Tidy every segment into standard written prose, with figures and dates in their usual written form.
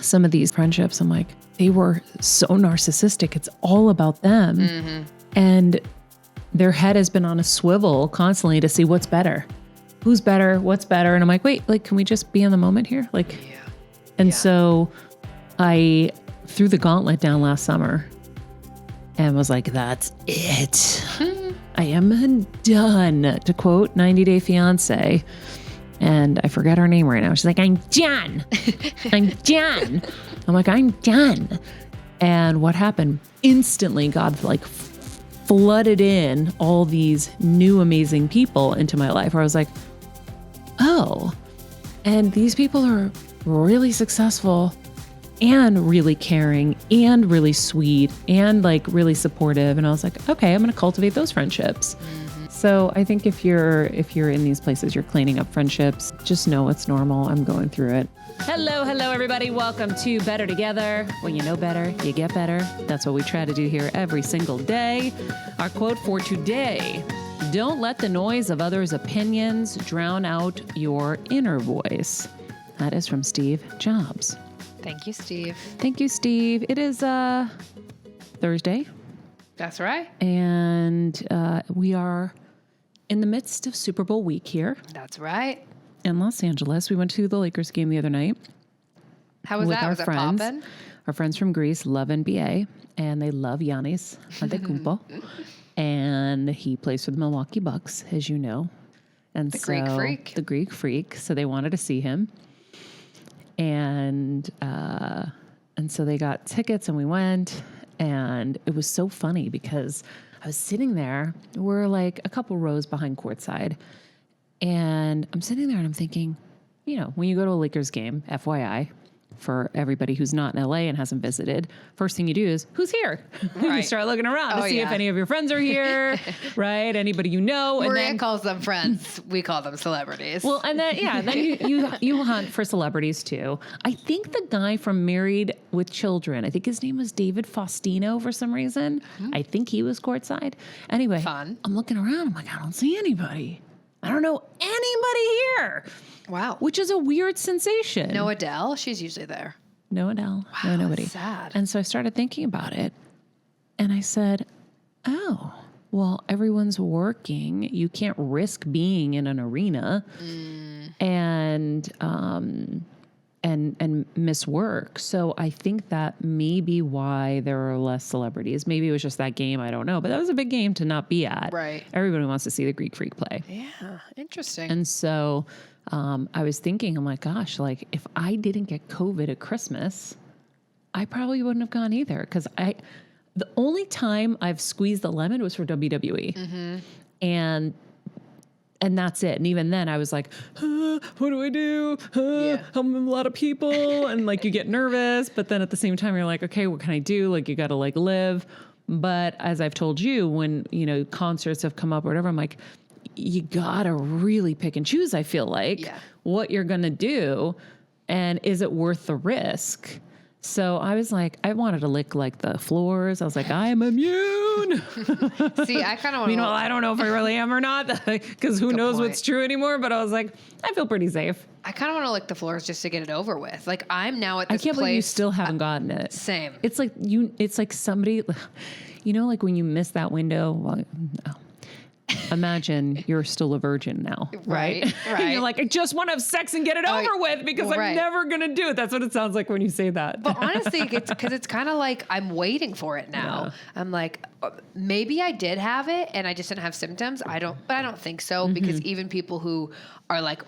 some of these friendships, I'm like, they were so narcissistic. It's all about them. Mm-hmm. And their head has been on a swivel constantly to see what's better. Who's better? What's better? And I'm like, wait, like, can we just be in the moment here? Like, and so I threw the gauntlet down last summer and was like, that's it. I am done, to quote 90 Day Fiance. And I forget her name right now. She's like, I'm done. I'm done. I'm like, I'm done. And what happened? Instantly, God like flooded in all these new amazing people into my life where I was like, oh, and these people are really successful and really caring and really sweet and like really supportive. And I was like, okay, I'm going to cultivate those friendships. So I think if you're in these places, you're cleaning up friendships, just know it's normal. I'm going through it. Hello, everybody. Welcome to Better Together. When you know better, you get better. That's what we try to do here every single day. Our quote for today: don't let the noise of others' opinions drown out your inner voice. That is from Steve Jobs. Thank you, Steve. Thank you, Steve. It is Thursday. That's right. And we are in the midst of Super Bowl week here. That's right. In Los Angeles. We went to the Lakers game the other night. How was that? Was it poppin'? Our friends from Greece love NBA, and they love Giannis Antetokounmpo. And he plays for the Milwaukee Bucks, as you know. And the Greek freak. The Greek freak. So they wanted to see him. And so they got tickets, and we went. And it was so funny because I was sitting there. We're like a couple rows behind courtside. And I'm sitting there and I'm thinking, you know, when you go to a Lakers game, FYI, for everybody who's not in LA and hasn't visited, first thing you do is, who's here? Right. You start looking around to see if any of your friends are here, right? Anybody you know. Maria and then calls them friends. We call them celebrities. Well, and then, you hunt for celebrities too. I think the guy from Married with Children, I think his name was David Faustino for some reason. I think he was courtside. Anyway, fun. I'm looking around. I'm like, I don't see anybody. I don't know anybody here. Wow. Which is a weird sensation. No Adele? She's usually there. No Adele. Wow, no nobody. That's sad. And so I started thinking about it. And I said, oh, well, everyone's working. You can't risk being in an arena and miss work. So I think that may be why there are less celebrities. Maybe it was just that game. I don't know. But that was a big game to not be at. Right. Everybody wants to see the Greek Freak play. Yeah. Interesting. And so I was thinking, I'm like, gosh, like if I didn't get COVID at Christmas, I probably wouldn't have gone either. Because the only time I've squeezed the lemon was for WWE. Mm-hmm. And that's it. And even then I was like, what do I do? I'm a lot of people. And like, you get nervous, but then at the same time, you're like, okay, what can I do? Like, you got to like live. But as I've told you, when, you know, concerts have come up or whatever, I'm like, you got to really pick and choose, I feel like, what you're going to do. And is it worth the risk? So I was like, I wanted to lick like the floors. I was like, I am immune. See, I kind of want to. Meanwhile, I don't know if I really am or not, because who knows what's true anymore. But I was like, I feel pretty safe. I kind of want to lick the floors just to get it over with. Like, I'm now at this place. I can't believe you still haven't gotten it. Same. It's like somebody, you know, like when you miss that window. Well, no. Imagine you're still a virgin now, right? And you're like, I just want to have sex and get it over with because I'm never going to do it. That's what it sounds like when you say that. But honestly, it's because it's kind of like I'm waiting for it now. Yeah. I'm like, maybe I did have it and I just didn't have symptoms. But I don't think so because even people who are like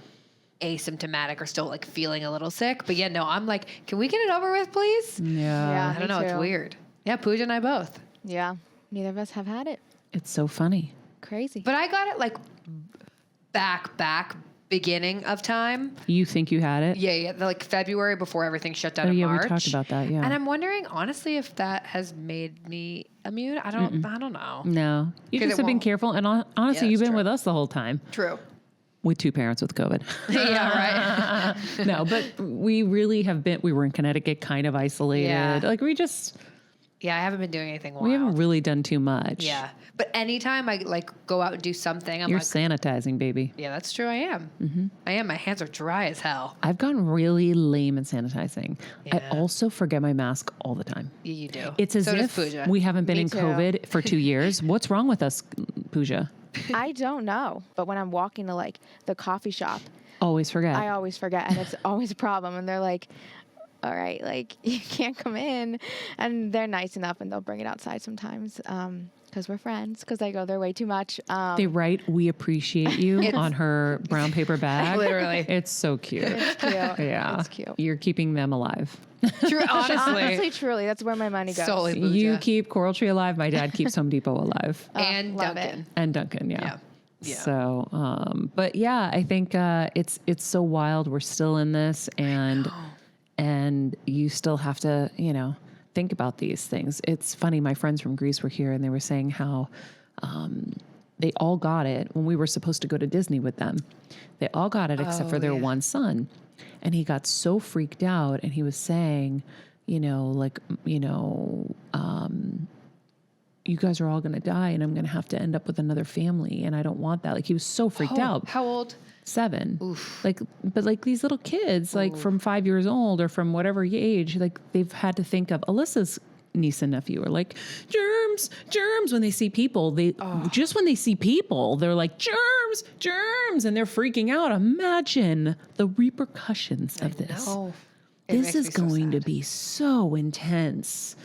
asymptomatic are still like feeling a little sick. But yeah, no, I'm like, can we get it over with, please? Yeah. I don't know. It's weird. Yeah, Pooja and I both. Yeah. Neither of us have had it. It's so funny. Crazy. But I got it like back beginning of time. You think you had it? Yeah. Like February before everything shut down in March. We talked about that, yeah. And I'm wondering, honestly, if that has made me immune. I don't know. No. You just have been careful. And honestly, you've been with us the whole time. True. With 2 parents with COVID. Yeah, right. No, but we really have been, we were in Connecticut kind of isolated. Yeah. Like we just... Yeah, I haven't been doing anything wild. We haven't really done too much. Yeah. But anytime I like go out and do something, I'm You're like, sanitizing, baby. yeah, that's true. I am. I am. My hands are dry as hell. I've gotten really lame at sanitizing. I Yeah. also forget my mask all the time. Yeah, you do. It's as so does if Pooja. we haven't been Me in too. COVID for 2 years. What's wrong with us, Pooja? I don't know, but when I'm walking to like the coffee shop, Always forget. I always forget, and it's always a problem. And they're like, "All right, like you can't come in," and they're nice enough, and they'll bring it outside sometimes because we're friends. Because I go there way too much. They write, "We appreciate you" on her brown paper bag. Literally. It's so cute. It's cute. Yeah. It's cute. You're keeping them alive. True, honestly. Honestly, truly, that's where my money goes. Solely Pooja. You keep Coral Tree alive. My dad keeps Home Depot alive. and love Duncan. it. And Duncan, yeah. Yeah. Yeah. So, but yeah, I think it's so wild. We're still in this, and you still have to, think about these things. It's funny. My friends from Greece were here, and they were saying how they all got it when we were supposed to go to Disney with them. They all got it except for their one son, and he got so freaked out, and he was saying, you guys are all going to die and I'm going to have to end up with another family. And I don't want that. Like he was so freaked out. How old? 7. But these little kids, like from 5 years old or from whatever age, like they've had to think of Alyssa's niece and nephew are like germs when they see people. Just when they see people, they're like germs, and they're freaking out. Imagine the repercussions of this. No. This is going to be so intense,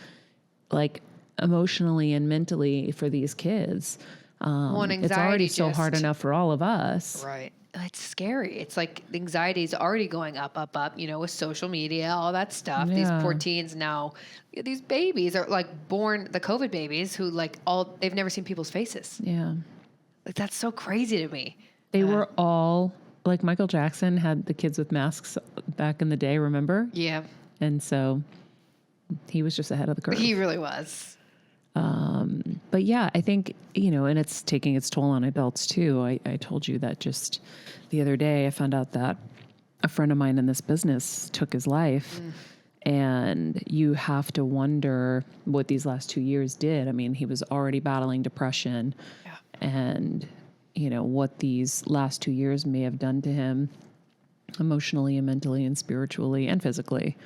like emotionally and mentally for these kids. It's already so hard enough for all of us. Right. It's scary. It's like the anxiety is already going up, with social media, all that stuff. Yeah. These poor teens now, these babies are like born, the COVID babies who they've never seen people's faces. Yeah. Like that's so crazy to me. They were all like Michael Jackson had the kids with masks back in the day, remember? Yeah. And so he was just ahead of the curve. He really was. But yeah, I think, and it's taking its toll on adults too. I told you that just the other day, I found out that a friend of mine in this business took his life. And you have to wonder what these last 2 years did. I mean, he was already battling depression. Yeah. And, what these last 2 years may have done to him emotionally and mentally and spiritually and physically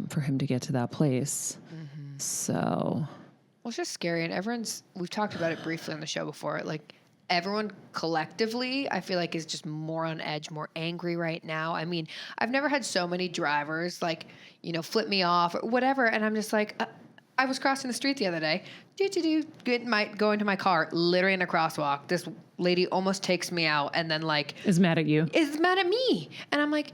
for him to get to that place. So... Well, it's just scary. And we've talked about it briefly on the show before. Like everyone collectively, I feel like is just more on edge, more angry right now. I mean, I've never had so many drivers flip me off or whatever. And I'm just like, I was crossing the street the other day, go into my car, literally in a crosswalk. This lady almost takes me out and then is mad at you. Is mad at me. And I'm like,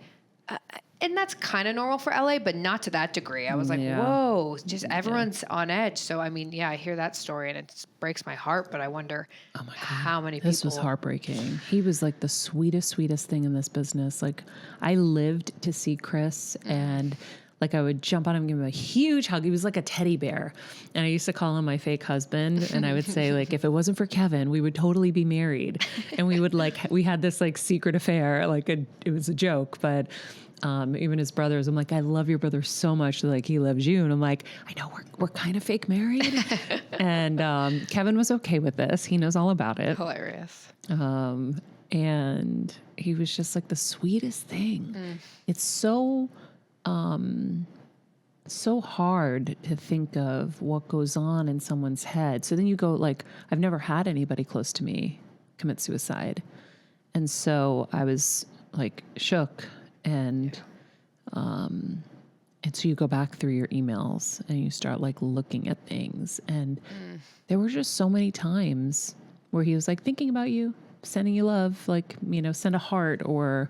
and that's kind of normal for LA, but not to that degree. I was like, whoa, just everyone's on edge. So, I mean, I hear that story and it breaks my heart, but I wonder how many people. This was heartbreaking. He was like the sweetest thing in this business. Like I lived to see Chris and like I would jump on him and give him a huge hug. He was like a teddy bear. And I used to call him my fake husband. And I would say like, if it wasn't for Kevin, we would totally be married. And we would we had this like secret affair. It was a joke, but even his brothers, I'm like, I love your brother so much. Like he loves you. And I'm like, I know we're kind of fake married. And Kevin was okay with this. He knows all about it. Hilarious. And he was just like the sweetest thing. It's so hard to think of what goes on in someone's head. So then you go like, I've never had anybody close to me commit suicide. And so I was like shook and so you go back through your emails and you start like looking at things. And there were just so many times where he was like thinking about you, sending you love, like, send a heart or,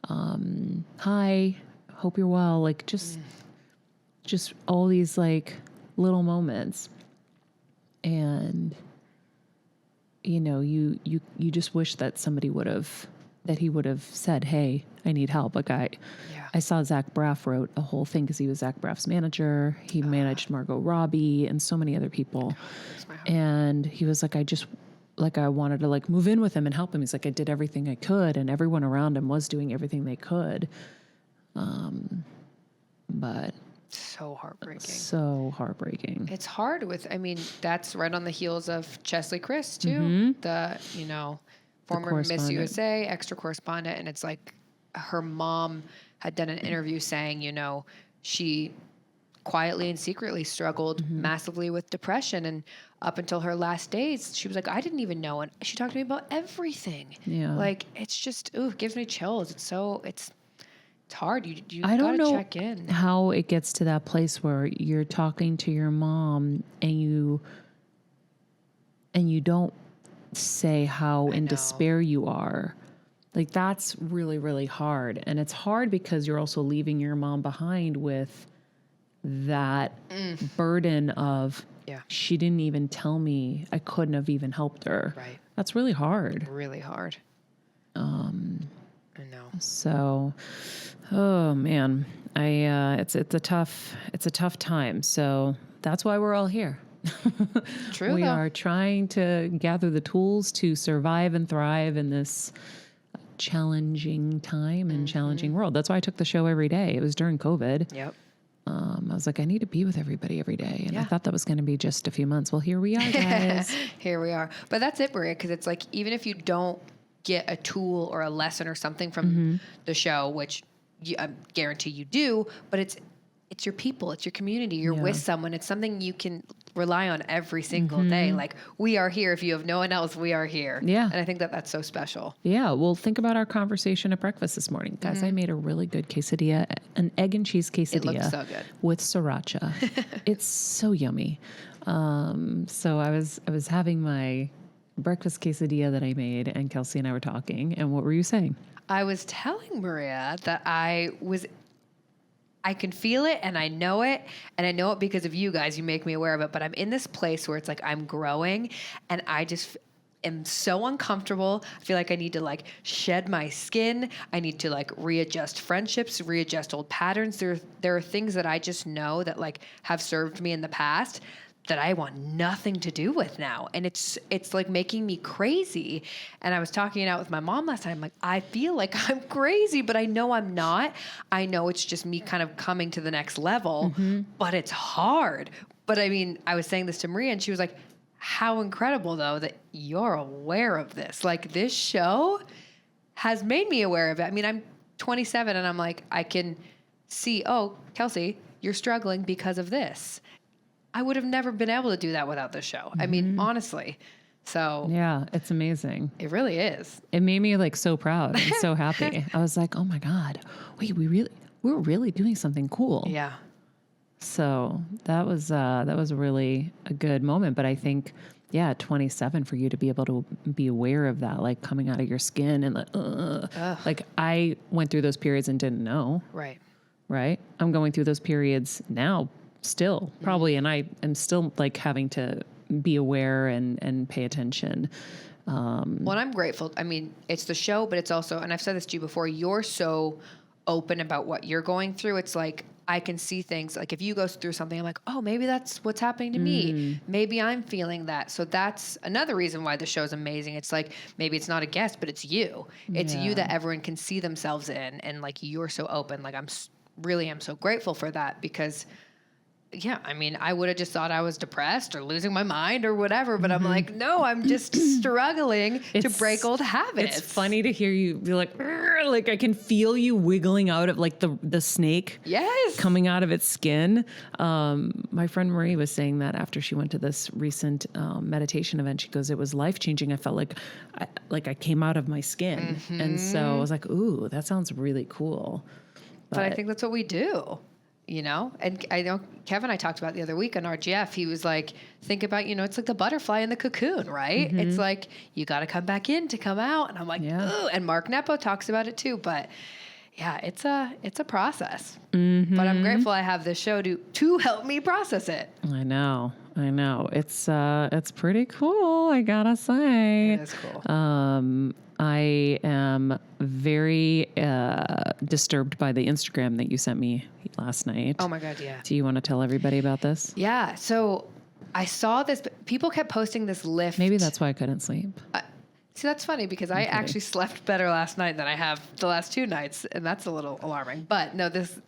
hi, hope you're well. Like just all these like little moments. And, you just wish that he would have said, hey, I need help. Like I saw Zach Braff wrote a whole thing because he was Zach Braff's manager. He managed Margot Robbie and so many other people. And he was like, I wanted to like move in with him and help him. He's like, I did everything I could and everyone around him was doing everything they could. But So heartbreaking. So heartbreaking. It's hard that's right on the heels of Chesley Chris too. The, former Miss USA, extra correspondent. And it's like her mom had done an interview saying, she quietly and secretly struggled massively with depression. And up until her last days, she was like, I didn't even know. And she talked to me about everything. Yeah. Like, it's just, it gives me chills. It's hard. You I don't know check in. how it gets to that place where you're talking to your mom and you don't say how in despair you are. Like, that's really, really hard. And it's hard because you're also leaving your mom behind with that burden of, she didn't even tell me, I couldn't have even helped her. Right. That's really hard. Really hard. I know. So, oh man, it's a tough time. So that's why we're all here. True. We are trying to gather the tools to survive and thrive in this challenging time and challenging world. That's why I took the show every day. It was during COVID. Yep. I was like, I need to be with everybody every day. And I thought that was going to be just a few months. Well, here we are, guys. Here we are. But that's it, Maria, because it's like, even if you don't get a tool or a lesson or something from the show, which I guarantee you do, but it's your people, it's your community. You're with someone. It's something you can rely on every single day. Like, we are here. If you have no one else, we are here. Yeah. And I think that's so special. Yeah. Well, think about our conversation at breakfast this morning. Guys, I made a really good quesadilla, an egg and cheese quesadilla. It looks so good. With sriracha. It's so yummy. So I was having my breakfast quesadilla that I made, and Kelsey and I were talking. And what were you saying? I was telling Maria that I can feel it and I know it because of you guys. You make me aware of it, but I'm in this place where it's like I'm growing and I just am so uncomfortable. I feel like I need to like shed my skin. I need to like readjust friendships, readjust old patterns. There are things that I just know that like have served me in the past that I want nothing to do with now. And it's like making me crazy. And I was talking it out with my mom last night. I'm like, I feel like I'm crazy, but I know I'm not. I know it's just me kind of coming to the next level, but it's hard. But I mean, I was saying this to Maria and she was like, how incredible though that you're aware of this. Like, this show has made me aware of it. I mean, I'm 27 and I'm like, I can see, oh, Kelsey, you're struggling because of this. I would have never been able to do that without the show. I mean, honestly. So yeah, it's amazing. It really is. It made me like so proud and so happy. I was like, oh my God, wait, we're really doing something cool. Yeah. So that was really a good moment. But I think, at 27 for you to be able to be aware of that, like coming out of your skin and like I went through those periods and didn't know. Right. Right. I'm going through those periods now still probably. And I am still like having to be aware and pay attention. Well, I'm grateful. I mean, it's the show, but it's also, and I've said this to you before, you're so open about what you're going through. It's like, I can see things like if you go through something, I'm like, oh, maybe that's what's happening to me. Maybe I'm feeling that. So that's another reason why the show's amazing. It's like, maybe it's not a guest, but it's you. It's you that everyone can see themselves in. And like, you're so open. Like, I'm so grateful for that because I mean, I would have just thought I was depressed or losing my mind or whatever, but I'm like, no, I'm just struggling to break old habits. It's funny to hear you be like I can feel you wiggling out of like the snake coming out of its skin. My friend Marie was saying that after she went to this recent meditation event, she goes, it was life-changing. I felt like I came out of my skin. And so I was like, ooh, that sounds really cool. But I think that's what we do. You know, and I know Kevin, I talked about the other week on RGF, he was like, think about, it's like the butterfly in the cocoon, right? It's like, you got to come back in to come out. And I'm like, ooh. And Mark Nepo talks about it too. But yeah, it's a process, but I'm grateful I have this show to help me process it. I know. It's pretty cool. I gotta say. It is cool. I am very disturbed by the Instagram that you sent me last night. Oh my God, yeah. Do you want to tell everybody about this? Yeah. So I saw this, people kept posting this lift. Maybe that's why I couldn't sleep. See, that's funny because I actually slept better last night than I have the last 2 nights, and that's a little alarming. But no, this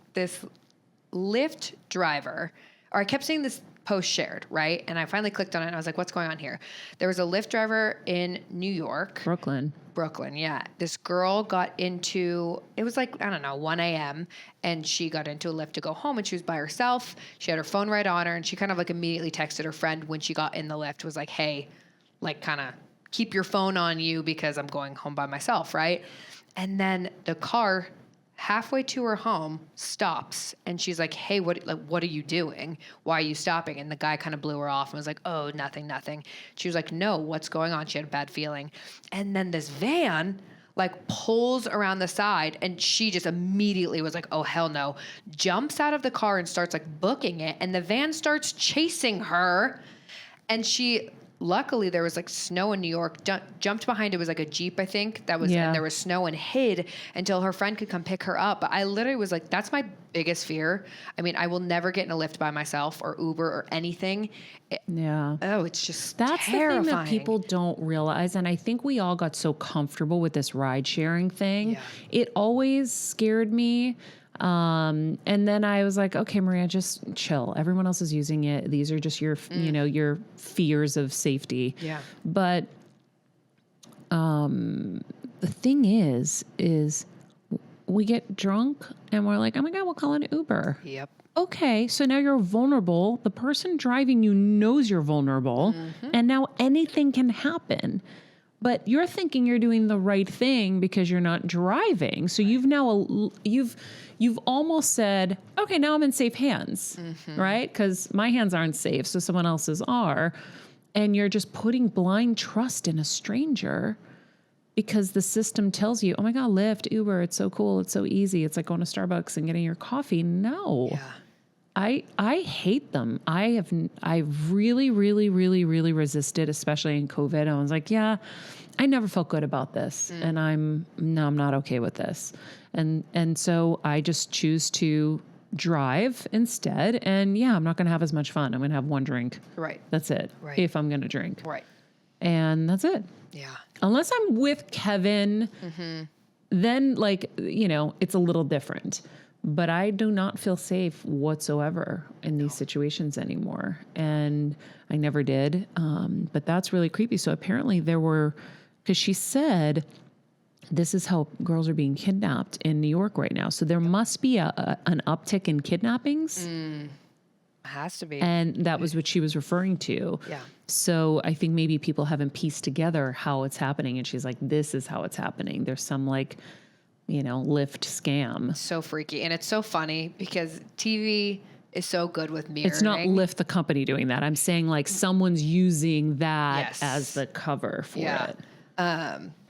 Lyft driver, or I kept seeing this post shared, right? And I finally clicked on it and I was like, what's going on here? There was a Lyft driver in New York. Brooklyn, yeah. This girl got into, it was like, I don't know, 1 a.m. and she got into a Lyft to go home and she was by herself. She had her phone right on her and she kind of like immediately texted her friend when she got in the Lyft, was like, hey, like kind of keep your phone on you because I'm going home by myself, right? And then the car halfway to her home stops and she's like, hey, what are you doing? Why are you stopping? And the guy kind of blew her off and was like, oh, nothing. She was like, no, what's going on? She had a bad feeling. And then this van like pulls around the side and she just immediately was like, oh, hell no, jumps out of the car and starts like booking it. And the van starts chasing her. And she, luckily there was like snow in New York, jumped behind it, was like a Jeep, I think, that was, and there was snow, and hid until her friend could come pick her up. But I literally was like, that's my biggest fear. I mean, I will never get in a Lyft by myself or Uber or anything. It's just that's terrifying. The thing that people don't realize. And I think we all got so comfortable with this ride sharing thing. Yeah. It always scared me. And then I was like, okay, Maria, just chill. Everyone else is using it. These are just your, your fears of safety. Yeah. But, the thing is we get drunk and we're like, oh my God, we'll call an Uber. Yep. Okay. So now you're vulnerable. The person driving you knows you're vulnerable, and now anything can happen. But you're thinking you're doing the right thing because you're not driving. So you've almost said, okay, now I'm in safe hands, right? Because my hands aren't safe, so someone else's are. And you're just putting blind trust in a stranger because the system tells you, oh my God, Lyft, Uber, it's so cool, it's so easy. It's like going to Starbucks and getting your coffee. No. Yeah. I hate them. I really, really, really, really resisted, especially in COVID. I was like, yeah, I never felt good about this. And I'm not okay with this. And so I just choose to drive instead. And yeah, I'm not going to have as much fun. I'm going to have one drink. Right. That's it. Right. If I'm going to drink. Right. And that's it. Yeah. Unless I'm with Kevin, then it's a little different. But I do not feel safe whatsoever in these situations anymore. And I never did. But that's really creepy. So apparently because she said, this is how girls are being kidnapped in New York right now. So there must be an uptick in kidnappings. Has to be. And that was what she was referring to. Yeah. So I think maybe people haven't pieced together how it's happening. And she's like, this is how it's happening. There's some Lyft scam. So freaky. And it's so funny because TV is so good with mirroring. It's not Lyft the company doing that. I'm saying someone's using that as the cover for it.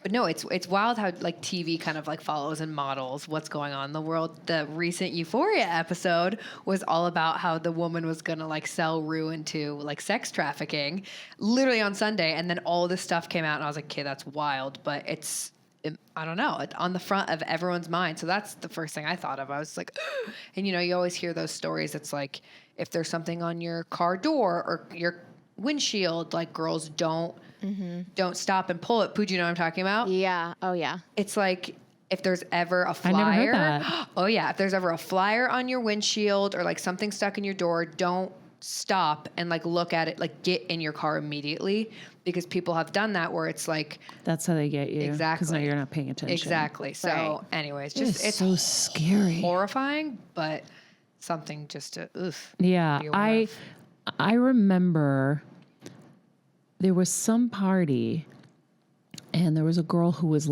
But no, it's wild how TV kind of follows and models what's going on in the world. The recent Euphoria episode was all about how the woman was going to sell Rue into sex trafficking literally on Sunday. And then all this stuff came out and I was like, okay, that's wild. But I don't know, it's on the front of everyone's mind. So that's the first thing I thought of. I was like, and you always hear those stories. It's like, if there's something on your car door or your windshield, girls don't stop and pull it. Pooh, do you know what I'm talking about? Yeah. Oh yeah. It's like, if there's ever a flyer. I never heard that. Oh yeah. If there's ever a flyer on your windshield or something stuck in your door, don't stop and look at it, get in your car immediately, because people have done that where it's that's how they get you. Exactly. Because now you're not paying attention. Exactly. So anyways, it's so scary. Horrifying, but something just to, yeah. I remember there was some party and there was a girl who was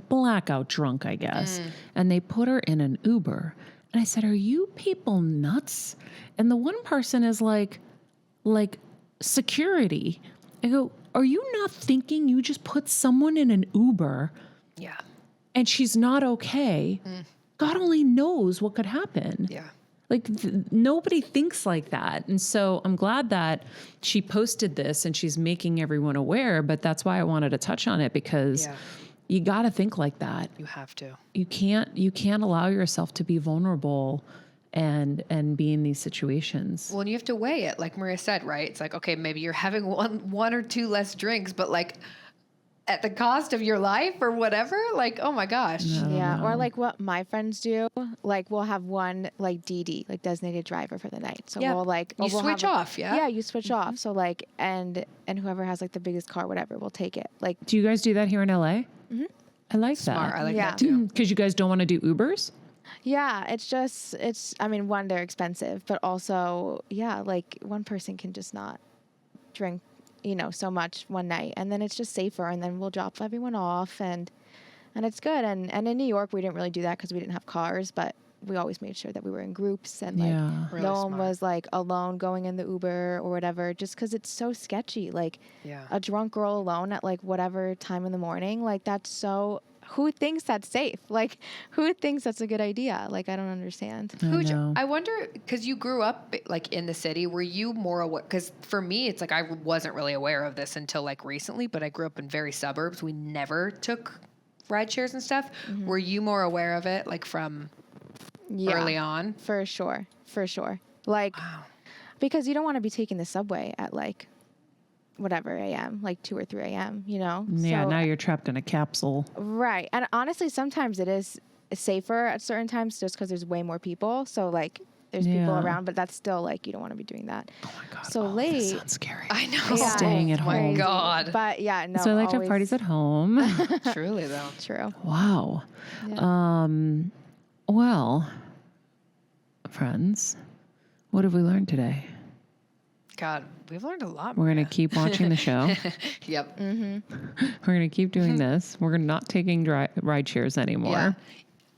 blackout drunk, I guess. And they put her in an Uber. And I said, are you people nuts? And the one person is like security. I go, are you not thinking you just put someone in an Uber? Yeah. And she's not okay. God only knows what could happen. Yeah. Nobody thinks like that. And so I'm glad that she posted this and she's making everyone aware, but that's why I wanted to touch on it, because you got to think like that. You have to. You can't allow yourself to be vulnerable and be in these situations. Well, and you have to weigh it. Like Maria said, right? It's okay, maybe you're having one or two less drinks, but at the cost of your life or whatever. Like, oh my gosh. Yeah. Or like what my friends do, like we'll have one like DD, like designated driver for the night. So Yeah. we'll like, You we'll switch have off, yeah? Yeah, you switch off. So like, and whoever has like the biggest car, whatever, will take it. Like, Do you guys do that here in LA? Mm-hmm. I like Smart. that. I like Yeah. that too. Because you guys don't want to do Ubers? yeah, I mean, one, they're expensive, but also, yeah, like one person can just not drink, so much one night, and then it's just safer, and then we'll drop everyone off, and it's good. And in New York, we didn't really do that because we didn't have cars, but we always made sure that we were in groups, and like Yeah. Really no one smart. was like alone going in the Uber or whatever, just because it's so sketchy. Like Yeah. a drunk girl alone at like whatever time in the morning, like that's so. Who thinks that's safe? Like, who thinks that's a good idea? Like, I don't understand. Pooja, know. I wonder, because you grew up like in the city, were you more aware? Because for me, it's like I wasn't really aware of this until like recently, but I grew up in very suburbs. We never took ride shares and stuff. Were you more aware of it like from Yeah, early on? for sure, Like, Wow. because you don't want to be taking the subway at like whatever a.m., like 2 or 3 a.m. Yeah, So, now you're trapped in a capsule. right. And honestly, sometimes it is safer at certain times just because there's way more people. So like there's people Yeah. around, but that's still like you don't want to be doing that. Oh my God. So This late. sounds scary. I know. Yeah, Staying at it's home. My crazy. God. But yeah, no. So I like to have always- parties at home. Truly though. True. Wow. Yeah. Well, friends, what have we learned today? God, we've learned a lot. We're going to Maria. keep watching the show. Yep. Mm-hmm. We're going to keep doing this. We're not taking ride shares anymore. Yeah.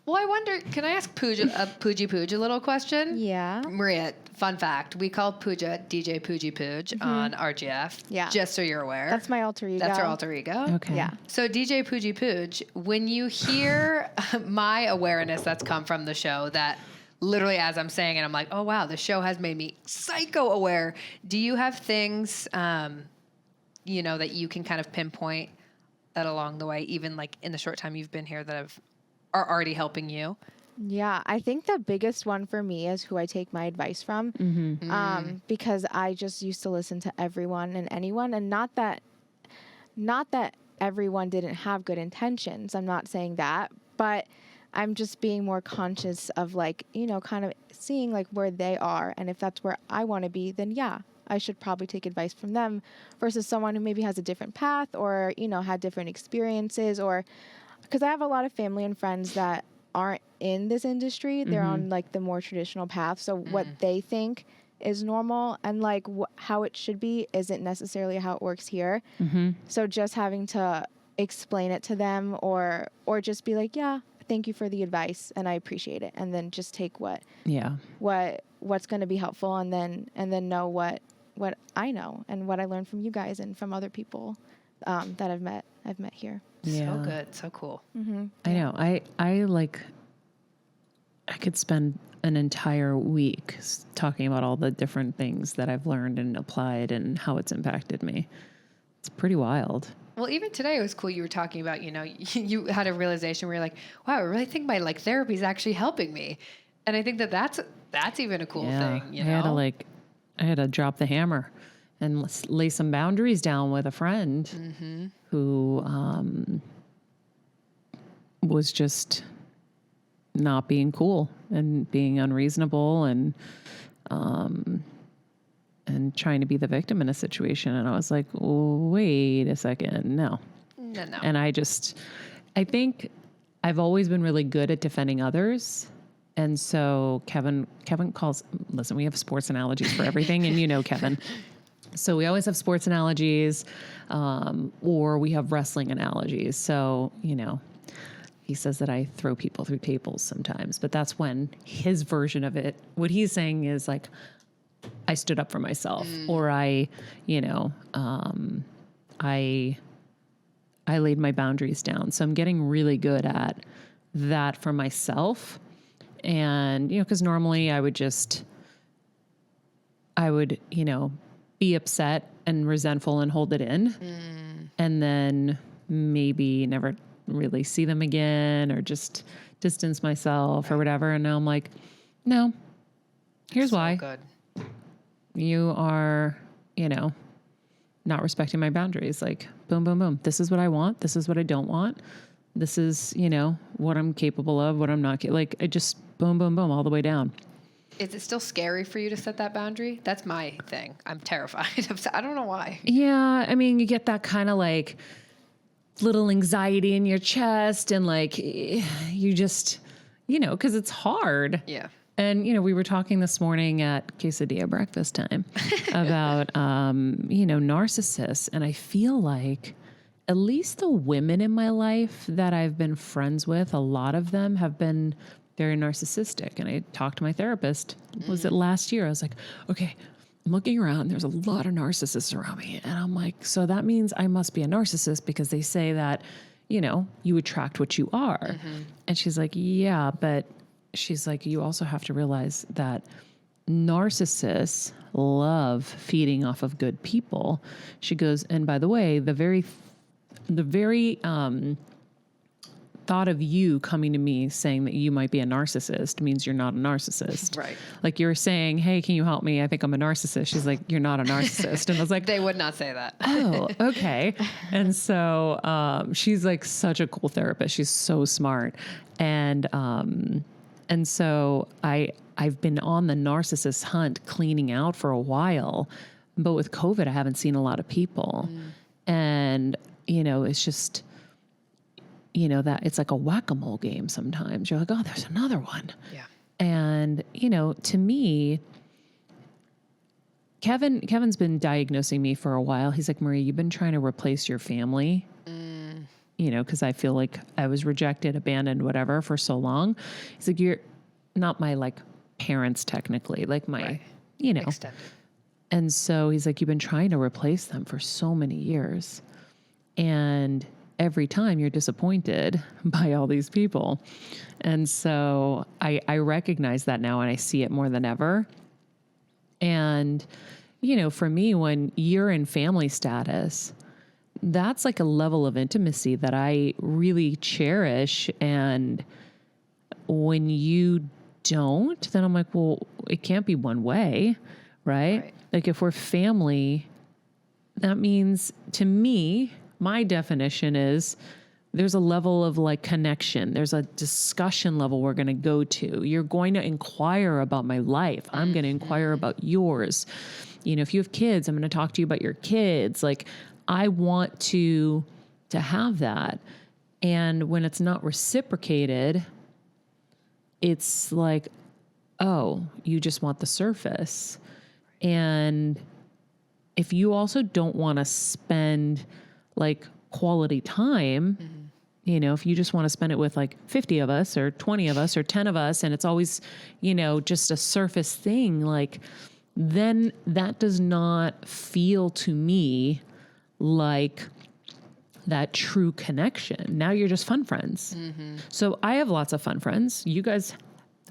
Well, I wonder, can I ask Pooja a little question? Yeah. Maria, fun fact, we call Pooja DJ Pooji Pooj on RGF. Yeah. Just so you're aware. That's my alter ego. That's her alter ego. Okay. Yeah. So DJ Pooji Pooj, when you hear my awareness that's come from the show, that literally as I'm saying it, I'm like, oh wow, the show has made me psycho aware. Do you have things, that you can kind of pinpoint that along the way, even like in the short time you've been here, that are already helping you? Yeah, I think the biggest one for me is who I take my advice from, because I just used to listen to everyone and anyone, and not that everyone didn't have good intentions. I'm not saying that, but I'm just being more conscious of like, kind of seeing like where they are, and if that's where I want to be, then yeah, I should probably take advice from them versus someone who maybe has a different path or, had different experiences, or because I have a lot of family and friends that aren't in this industry. They're on like the more traditional path. So what they think is normal and like how it should be isn't necessarily how it works here. So just having to explain it to them or just be like, yeah, thank you for the advice and I appreciate it. And then just take what's going to be helpful and then know what I know and what I learned from you guys and from other people that I've met here. Yeah. So good. So cool. I know. I could spend an entire week talking about all the different things that I've learned and applied and how it's impacted me. It's pretty wild. Well, even today it was cool. You were talking about, you had a realization where you're like, wow, I really think my like therapy is actually helping me. And I think that's even a cool thing. I had to drop the hammer and lay some boundaries down with a friend who was just not being cool and being unreasonable and trying to be the victim in a situation. And I was like, wait a second, no. And I think I've always been really good at defending others. And so Kevin listen, we have sports analogies for everything. And Kevin. So we always have sports analogies, or we have wrestling analogies. So, he says that I throw people through tables sometimes, but that's when his version of it, what he's saying is like, I stood up for myself, or I laid my boundaries down. So I'm getting really good at that for myself. And, because normally I would, be upset and resentful and hold it in and then maybe never really see them again or just distance myself or whatever. And now I'm like, no, here's why. Good. You are, not respecting my boundaries. Like, boom, boom, boom. This is what I want. This is what I don't want. This is, what I'm capable of, what I'm not. Like, I just boom, boom, boom, all the way down. Is it still scary for you to set that boundary? That's my thing. I'm terrified. I don't know why. Yeah. I mean, you get that kind of like little anxiety in your chest and like, you just, because it's hard. Yeah. And, we were talking this morning at quesadilla breakfast time about, narcissists. And I feel like at least the women in my life that I've been friends with, a lot of them have been very narcissistic. And I talked to my therapist, was it last year? I was like, okay, I'm looking around. There's a lot of narcissists around me. And I'm like, so that means I must be a narcissist because they say that, you attract what you are. Mm-hmm. And she's like, yeah, but she's like, you also have to realize that narcissists love feeding off of good people. She goes, and by the way, the very thought of you coming to me saying that you might be a narcissist means you're not a narcissist. Right. Like you're saying, hey, can you help me? I think I'm a narcissist. She's like, you're not a narcissist. And I was like, they would not say that. Oh, okay. And so she's like such a cool therapist. She's so smart. And so I've been on the narcissist hunt cleaning out for a while, but with COVID, I haven't seen a lot of people. And, it's just, that it's like a whack-a-mole game sometimes. You're like, oh, there's another one. Yeah. And, to me, Kevin's been diagnosing me for a while. He's like, Marie, you've been trying to replace your family. Because I feel like I was rejected, abandoned, whatever, for so long. He's like, you're not my like parents technically, like my, right. Extended. And so he's like, you've been trying to replace them for so many years. And every time you're disappointed by all these people. And so I recognize that now and I see it more than ever. And, for me, when you're in family status, that's like a level of intimacy that I really cherish. And when you don't, then I'm like, well, it can't be one way, right? Like if we're family, that means to me, my definition is there's a level of like connection. There's a discussion level we're going to go to. You're going to inquire about my life. I'm going to inquire about yours. If you have kids, I'm going to talk to you about your kids. Like I want to have that. And when it's not reciprocated, it's like, oh, you just want the surface. And if you also don't want to spend like quality time, if you just want to spend it with like 50 of us or 20 of us or 10 of us, and it's always, just a surface thing, like then that does not feel to me like that true connection. Now you're just fun friends. So I have lots of fun friends. You guys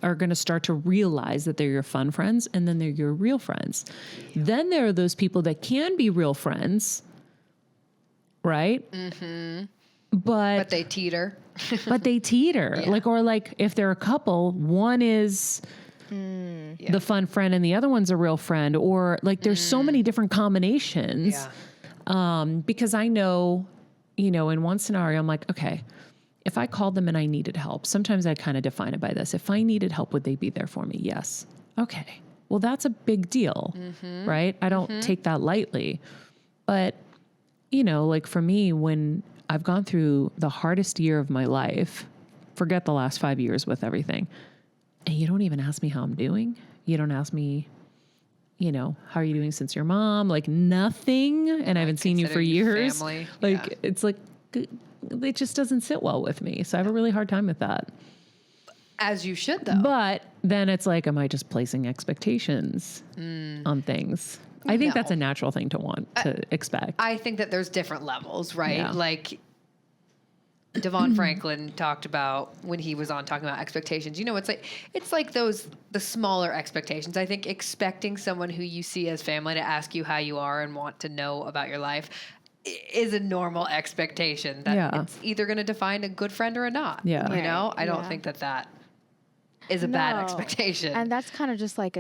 are going to start to realize that they're your fun friends and then they're your real friends. Yeah. Then there are those people that can be real friends, right? But they teeter. Yeah. Like if they're a couple, one is the fun friend and the other one's a real friend, or like there's so many different combinations. Because I know, in one scenario, I'm like, okay, if I called them and I needed help, sometimes I kind of define it by this. If I needed help, would they be there for me? Yes. Okay. Well, that's a big deal, right? I don't take that lightly. But, like for me, when I've gone through the hardest year of my life, forget the last 5 years with everything, and you don't even ask me how I'm doing. You don't ask me, how are you doing since your mom? Like nothing. And I haven't seen you for years. Family. Like, it's like, it just doesn't sit well with me. So I have a really hard time with that. As you should, though. But then it's like, am I just placing expectations on things? I think that's a natural thing to want to expect. I think that there's different levels, right? Yeah. Like Devon Franklin talked about when he was on talking about expectations. It's like the smaller expectations. I think expecting someone who you see as family to ask you how you are and want to know about your life is a normal expectation that it's either going to define a good friend or a not. Yeah. I don't think that is a bad expectation. And that's kind of just like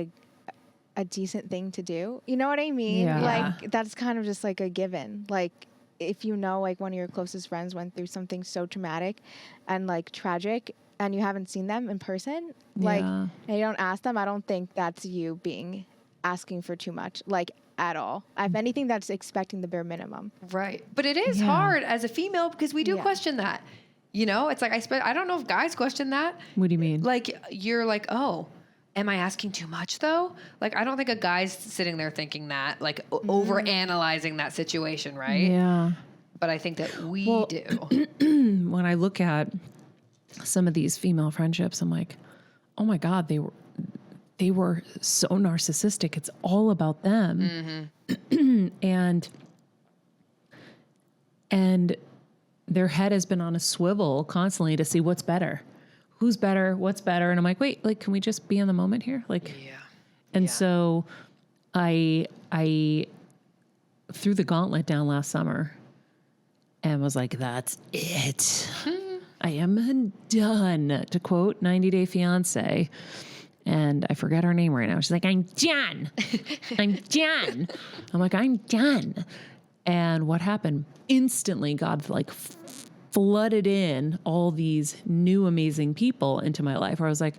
a decent thing to do. You know what I mean? Yeah. Like that's kind of just like a given. Like if you know like one of your closest friends went through something so traumatic and like tragic and you haven't seen them in person, like and you don't ask them, I don't think that's you being asking for too much. Like at all. If anything, that's expecting the bare minimum. Right. But it is hard as a female because we do question that. You know, it's like I don't know if guys question that. What do you mean? Like you're like, oh, am I asking too much though? Like I don't think a guy's sitting there thinking that, like over analyzing that situation, right? Yeah. But I think that we do. When I look at some of these female friendships, I'm like, oh my God, they were so narcissistic. It's all about them. and their head has been on a swivel constantly to see what's better, who's better, what's better. And I'm like, wait, like, can we just be in the moment here? Like, so I threw the gauntlet down last summer and was like, that's it. I am done, to quote 90 Day Fiance. And I forget her name right now. She's like, I'm done. I'm done. I'm like, I'm done. And what happened? Instantly, God like flooded in all these new amazing people into my life where I was like,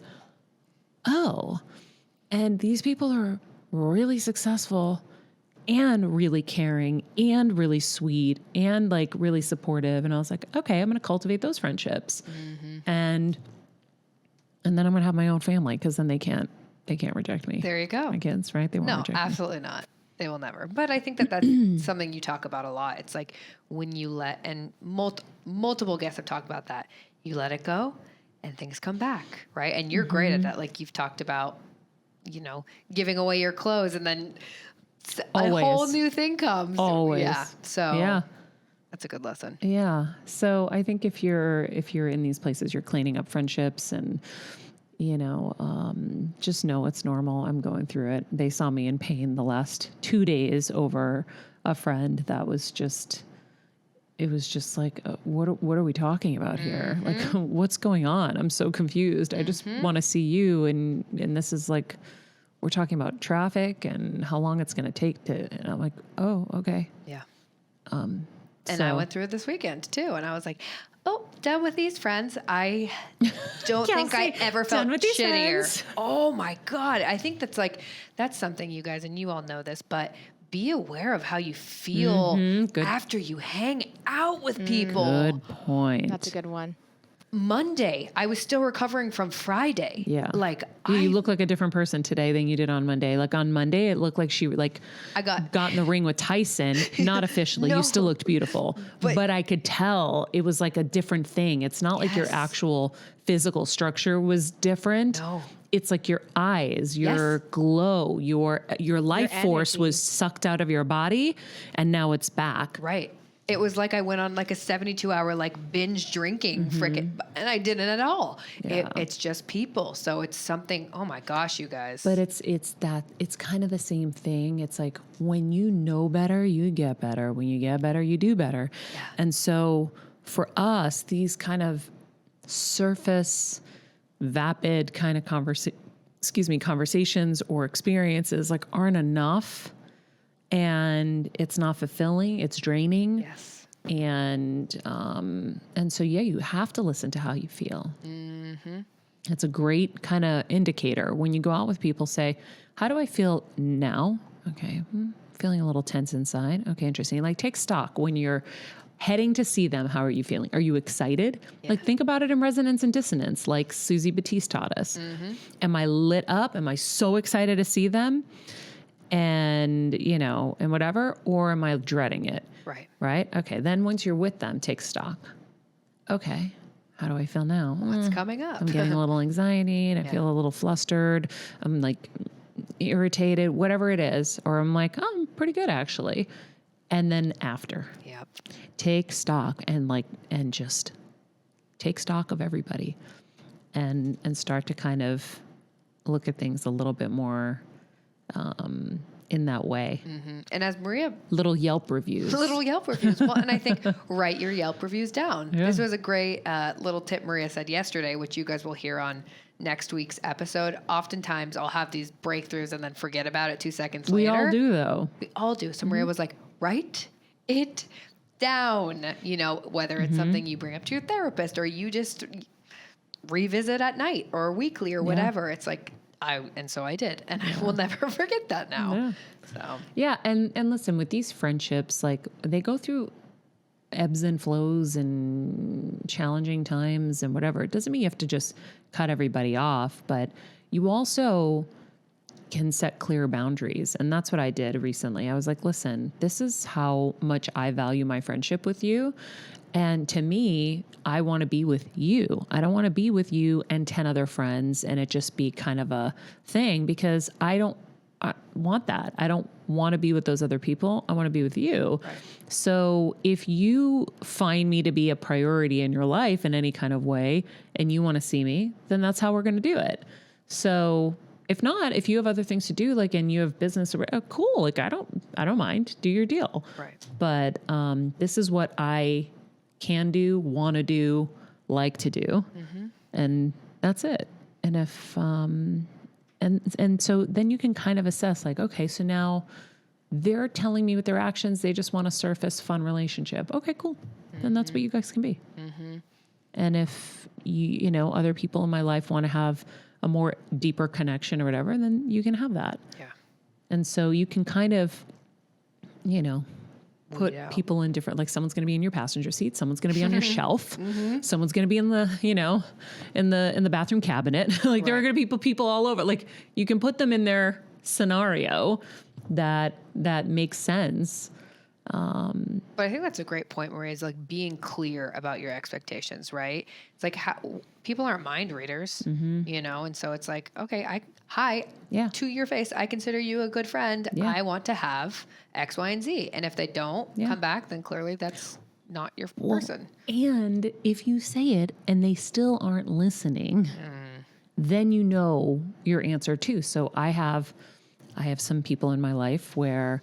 oh, and these people are really successful and really caring and really sweet and like really supportive. And I was like, okay, I'm going to cultivate those friendships. And then I'm going to have my own family because then they can't reject me. There you go. My kids, right? They won't reject me. No, absolutely not. They will never. But I think that that's something you talk about a lot. It's like when you let, and multiple guests have talked about that, you let it go and things come back, right? And you're great at that. Like you've talked about, you know, giving away your clothes and then a whole new thing comes. Always. Yeah. So that's a good lesson. Yeah. So I think if you're in these places, you're cleaning up friendships and, you know, just know it's normal. I'm going through it. They saw me in pain the last 2 days over a friend that was just, it was just like, what are we talking about here? Like, what's going on? I'm so confused. I just want to see you. And this is like, we're talking about traffic and how long it's going to take to, and I'm like, oh, okay. Yeah. And I went through it this weekend too. And I was like, oh, done with these friends. I don't think I ever felt shittier. Friends. Oh my God. I think that's something you guys, and you all know this, but be aware of how you feel after you hang out with people. Good point. That's a good one. Monday, I was still recovering from Friday. Yeah. Like you look like a different person today than you did on Monday. Like on Monday, it looked like I got in the ring with Tyson. Not officially. No. You still looked beautiful. But I could tell it was like a different thing. It's not like your actual physical structure was different. No. It's like your eyes, your glow, your life force was sucked out of your body and now it's back. Right. It was like I went on like a 72-hour like binge drinking frickin', and I didn't at all. Yeah. It's just people. So it's something, oh my gosh, you guys. But it's kind of the same thing. It's like when you know better, you get better. When you get better, you do better. Yeah. And so for us, these kind of surface, vapid kind of conversations or experiences like aren't enough. And it's not fulfilling. It's draining. Yes. And so, you have to listen to how you feel. It's a great kind of indicator. When you go out with people, say, how do I feel now? Okay. Feeling a little tense inside. Okay. Interesting. Like take stock when you're heading to see them. How are you feeling? Are you excited? Yeah. Like think about it in resonance and dissonance, like Susie Batiste taught us. Am I lit up? Am I so excited to see them? And, and whatever, or am I dreading it? Right. Okay. Then once you're with them, take stock. Okay. How do I feel now? What's coming up? I'm getting a little anxiety and I feel a little flustered. I'm like irritated, whatever it is. Or I'm like, oh, I'm pretty good actually. And then after, take stock and just take stock of everybody and start to kind of look at things a little bit more in that way. And as Maria... Little Yelp reviews. Well, and I think write your Yelp reviews down. Yeah. This was a great little tip Maria said yesterday, which you guys will hear on next week's episode, oftentimes I'll have these breakthroughs and then forget about it 2 seconds We later. all do, though. We all do. So Maria was like, write it down, you know, whether it's something you bring up to your therapist or you just revisit at night or weekly or whatever. It's like, so I did, and I will never forget that now. Yeah. So Yeah. And listen, with these friendships, like they go through ebbs and flows and challenging times and whatever. It doesn't mean you have to just cut everybody off, but you also can set clear boundaries. And that's what I did recently. I was like, listen, this is how much I value my friendship with you. And to me, I want to be with you. I don't want to be with you and 10 other friends and it just be kind of a thing, because I want that. I don't want to be with those other people. I want to be with you. Right. So if you find me to be a priority in your life in any kind of way and you want to see me, then that's how we're going to do it. So if not, if you have other things to do, like, and you have business, cool. Like, I don't mind. Do your deal. Right. But this is what I can do, want to do, like to do, and that's it. And if and so then you can kind of assess, like, okay, so now they're telling me with their actions they just want to surface fun relationship. Okay, cool. Then that's what you guys can be. And if you know other people in my life want to have a more deeper connection or whatever, then you can have that. Yeah. And so you can kind of, you know, put people in different, like someone's going to be in your passenger seat, someone's going to be on your shelf, someone's going to be in the, you know, in the bathroom cabinet. Like there are going to be people all over. Like you can put them in their scenario that makes sense. But I think that's a great point, Maria, is like being clear about your expectations, right? It's like people aren't mind readers, you know? And so it's like, okay, to your face, I consider you a good friend. Yeah. I want to have X, Y, and Z. And if they don't come back, then clearly that's not your person. And if you say it and they still aren't listening, then you know your answer too. So I have some people in my life where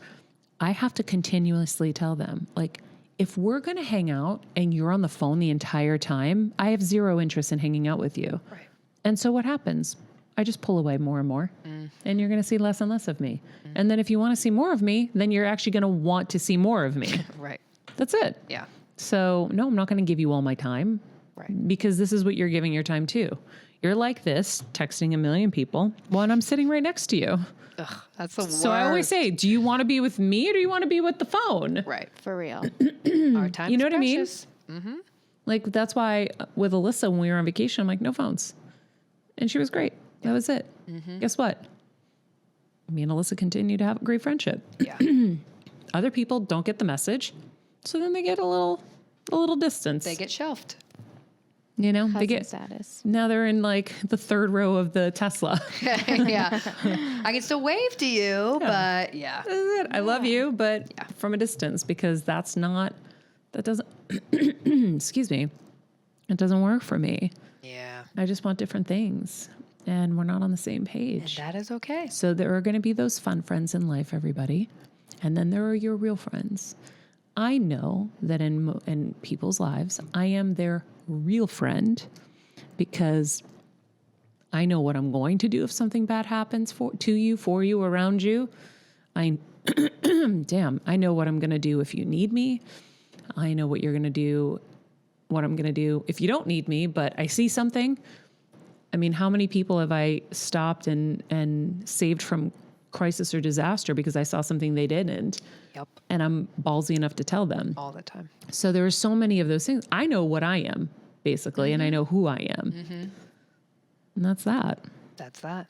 I have to continuously tell them, like, if we're going to hang out and you're on the phone the entire time, I have zero interest in hanging out with you. Right. And so what happens? I just pull away more and more, and you're going to see less and less of me. And then if you want to see more of me, then you're actually going to want to see more of me. Right. That's it. Yeah. So no, I'm not going to give you all my time, because this is what you're giving your time to. You're like this, texting a million people when I'm sitting right next to you. Ugh, that's the worst. So I always say, do you want to be with me or do you want to be with the phone? Right. For real. Our time You know is what precious. I mean? Like, that's why with Alyssa, when we were on vacation, I'm like, no phones. And she was great. That was it. Guess what? Me and Alyssa continue to have a great friendship. Yeah. Other people don't get the message. So then they get a little distance. They get shelved. You know, Cousin they get status. now they're in like the third row of the Tesla. Yeah. I can still wave to you, but yeah. This is it. I love you, but from a distance, because that doesn't, excuse me, it doesn't work for me. Yeah. I just want different things, and we're not on the same page. And that is okay. So there are going to be those fun friends in life, everybody. And then there are your real friends. I know that in people's lives, I am their real friend because I know what I'm going to do if something bad happens to you, for you, around you. I know what I'm going to do if you need me. I know what you're going to do, what I'm going to do if you don't need me, but I see something. I mean, how many people have I stopped and saved from crisis or disaster because I saw something they didn't? Yep. And I'm ballsy enough to tell them. All the time. So there are so many of those things. I know what I am, basically, and I know who I am. And that's that. That's that.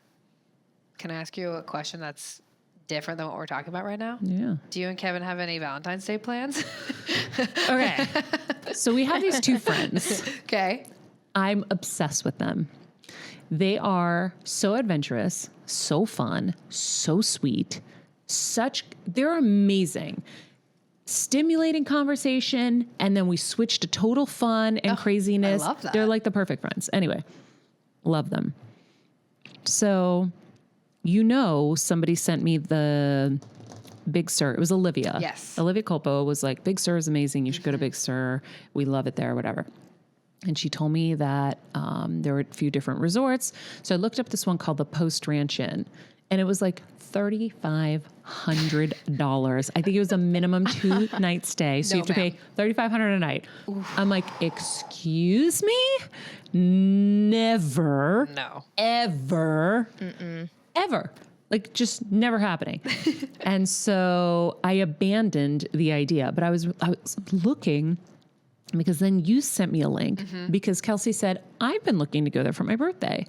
Can I ask you a question that's different than what we're talking about right now? Yeah. Do you and Kevin have any Valentine's Day plans? Okay. So we have these two friends. Okay. I'm obsessed with them. They are so adventurous, so fun, so sweet, they're amazing. Stimulating conversation, and then we switch to total fun and craziness. I love that. They're like the perfect friends. Anyway, love them. So, you know, somebody sent me the Big Sur. It was Olivia. Yes. Olivia Culpo was like, Big Sur is amazing. You should go to Big Sur. We love it there, whatever. And she told me that there were a few different resorts. So I looked up this one called the Post Ranch Inn, and it was like $3,500. I think it was a minimum 2-night stay. So you have to pay $3,500 a night. Oof. I'm like, excuse me? Never. No. Ever. Ever. Like, just never happening. And so I abandoned the idea. But I was looking, because then you sent me a link, because Kelsey said, I've been looking to go there for my birthday.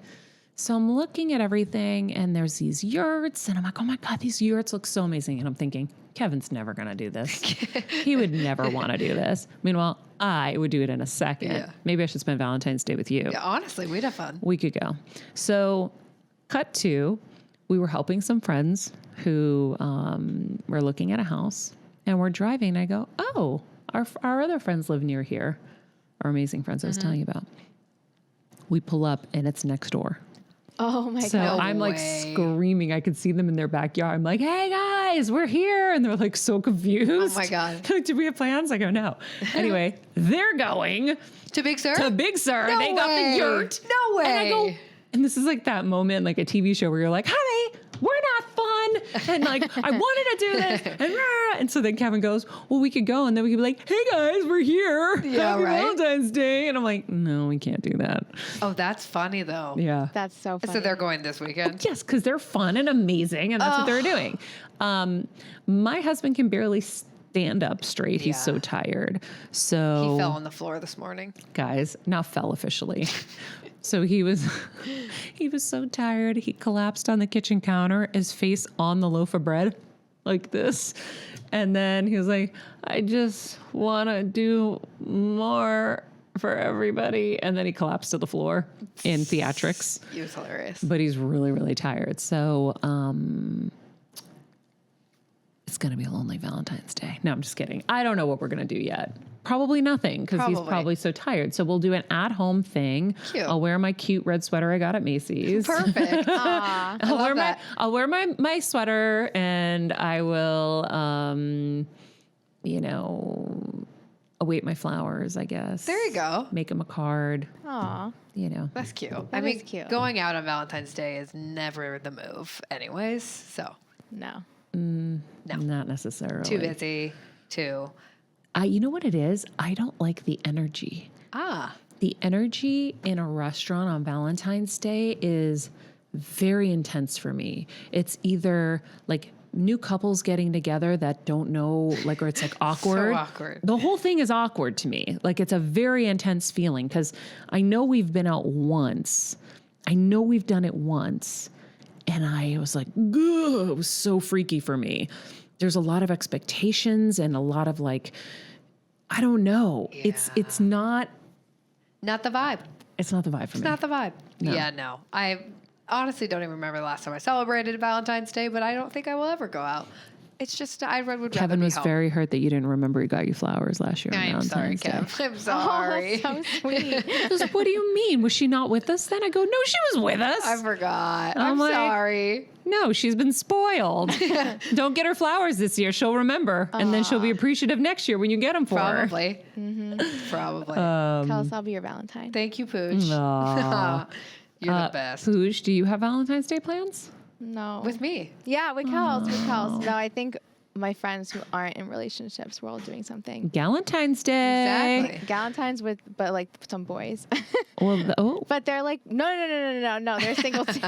So I'm looking at everything, and there's these yurts, and I'm like, oh my God, these yurts look so amazing. And I'm thinking, Kevin's never going to do this. He would never want to do this. Meanwhile, I would do it in a second. Yeah. Maybe I should spend Valentine's Day with you. Yeah, honestly, we'd have fun. We could go. So cut to, we were helping some friends who were looking at a house, and we're driving, and I go, oh, our other friends live near here. Our amazing friends I was telling you about. We pull up, and it's next door. Oh my God. So I'm like screaming. I could see them in their backyard. I'm like, hey guys, we're here. And they're like so confused. Oh my God. Did we have plans? I go, no. Anyway, they're going to Big Sur. No they way. Got the yurt. No way. And I go, and this is like that moment, like a TV show where you're like, honey, we're not fun. And like, I wanted to do this. And so then Kevin goes, well, we could go. And then we could be like, hey guys, we're here. Yeah, Happy right? Valentine's Day. And I'm like, no, we can't do that. Oh, that's funny though. Yeah. That's so funny. So they're going this weekend? Yes, because they're fun and amazing. And that's what they're doing. My husband can barely stand up straight. He's so tired. So he fell on the floor this morning. Guys, now fell officially. So he was so tired. He collapsed on the kitchen counter, his face on the loaf of bread like this. And then he was like, I just want to do more for everybody. And then he collapsed to the floor in theatrics. He was hilarious. But he's really, really tired. So it's going to be a lonely Valentine's Day. No, I'm just kidding. I don't know what we're going to do yet. Probably nothing, because he's probably so tired. So we'll do an at-home thing. Cute. I'll wear my cute red sweater I got at Macy's. Perfect. I'll wear my sweater, and I will, await my flowers, I guess. There you go. Make him a card. Aw. That's cute. That is cute. Going out on Valentine's Day is never the move anyways, so. No. No. Not necessarily. Too busy. You know what it is? I don't like the energy. The energy in a restaurant on Valentine's Day is very intense for me. It's either like new couples getting together that don't know, like, or it's like awkward. So awkward. The whole thing is awkward to me. Like, it's a very intense feeling, because I know we've been out once. I know we've done it once. And I was like, ugh, it was so freaky for me. There's a lot of expectations and a lot of like, I don't know. Yeah. It's not the vibe. It's not the vibe for me. It's not the vibe. No. Yeah, no. I honestly don't even remember the last time I celebrated Valentine's Day, but I don't think I will ever go out. It's just would rather Kevin be was home. very hurt that you didn't remember he got you flowers last year. I am sorry, Kev. I'm sorry. Oh, that's so sweet. He goes, what do you mean? Was she not with us then? I go, no, she was with us. I forgot. I'm like, sorry. No, she's been spoiled. Don't get her flowers this year. She'll remember. And then she'll be appreciative next year when you get them for her. Probably. Probably. Kels, I'll be your Valentine. Thank you, Pooch. You're the best. Pooch, do you have Valentine's Day plans? No. With me. Yeah, with Kels. No, I think my friends who aren't in relationships, we're all doing something. Valentine's Day. Exactly. Valentine's but like some boys. Well, But they're like, no. They're single too.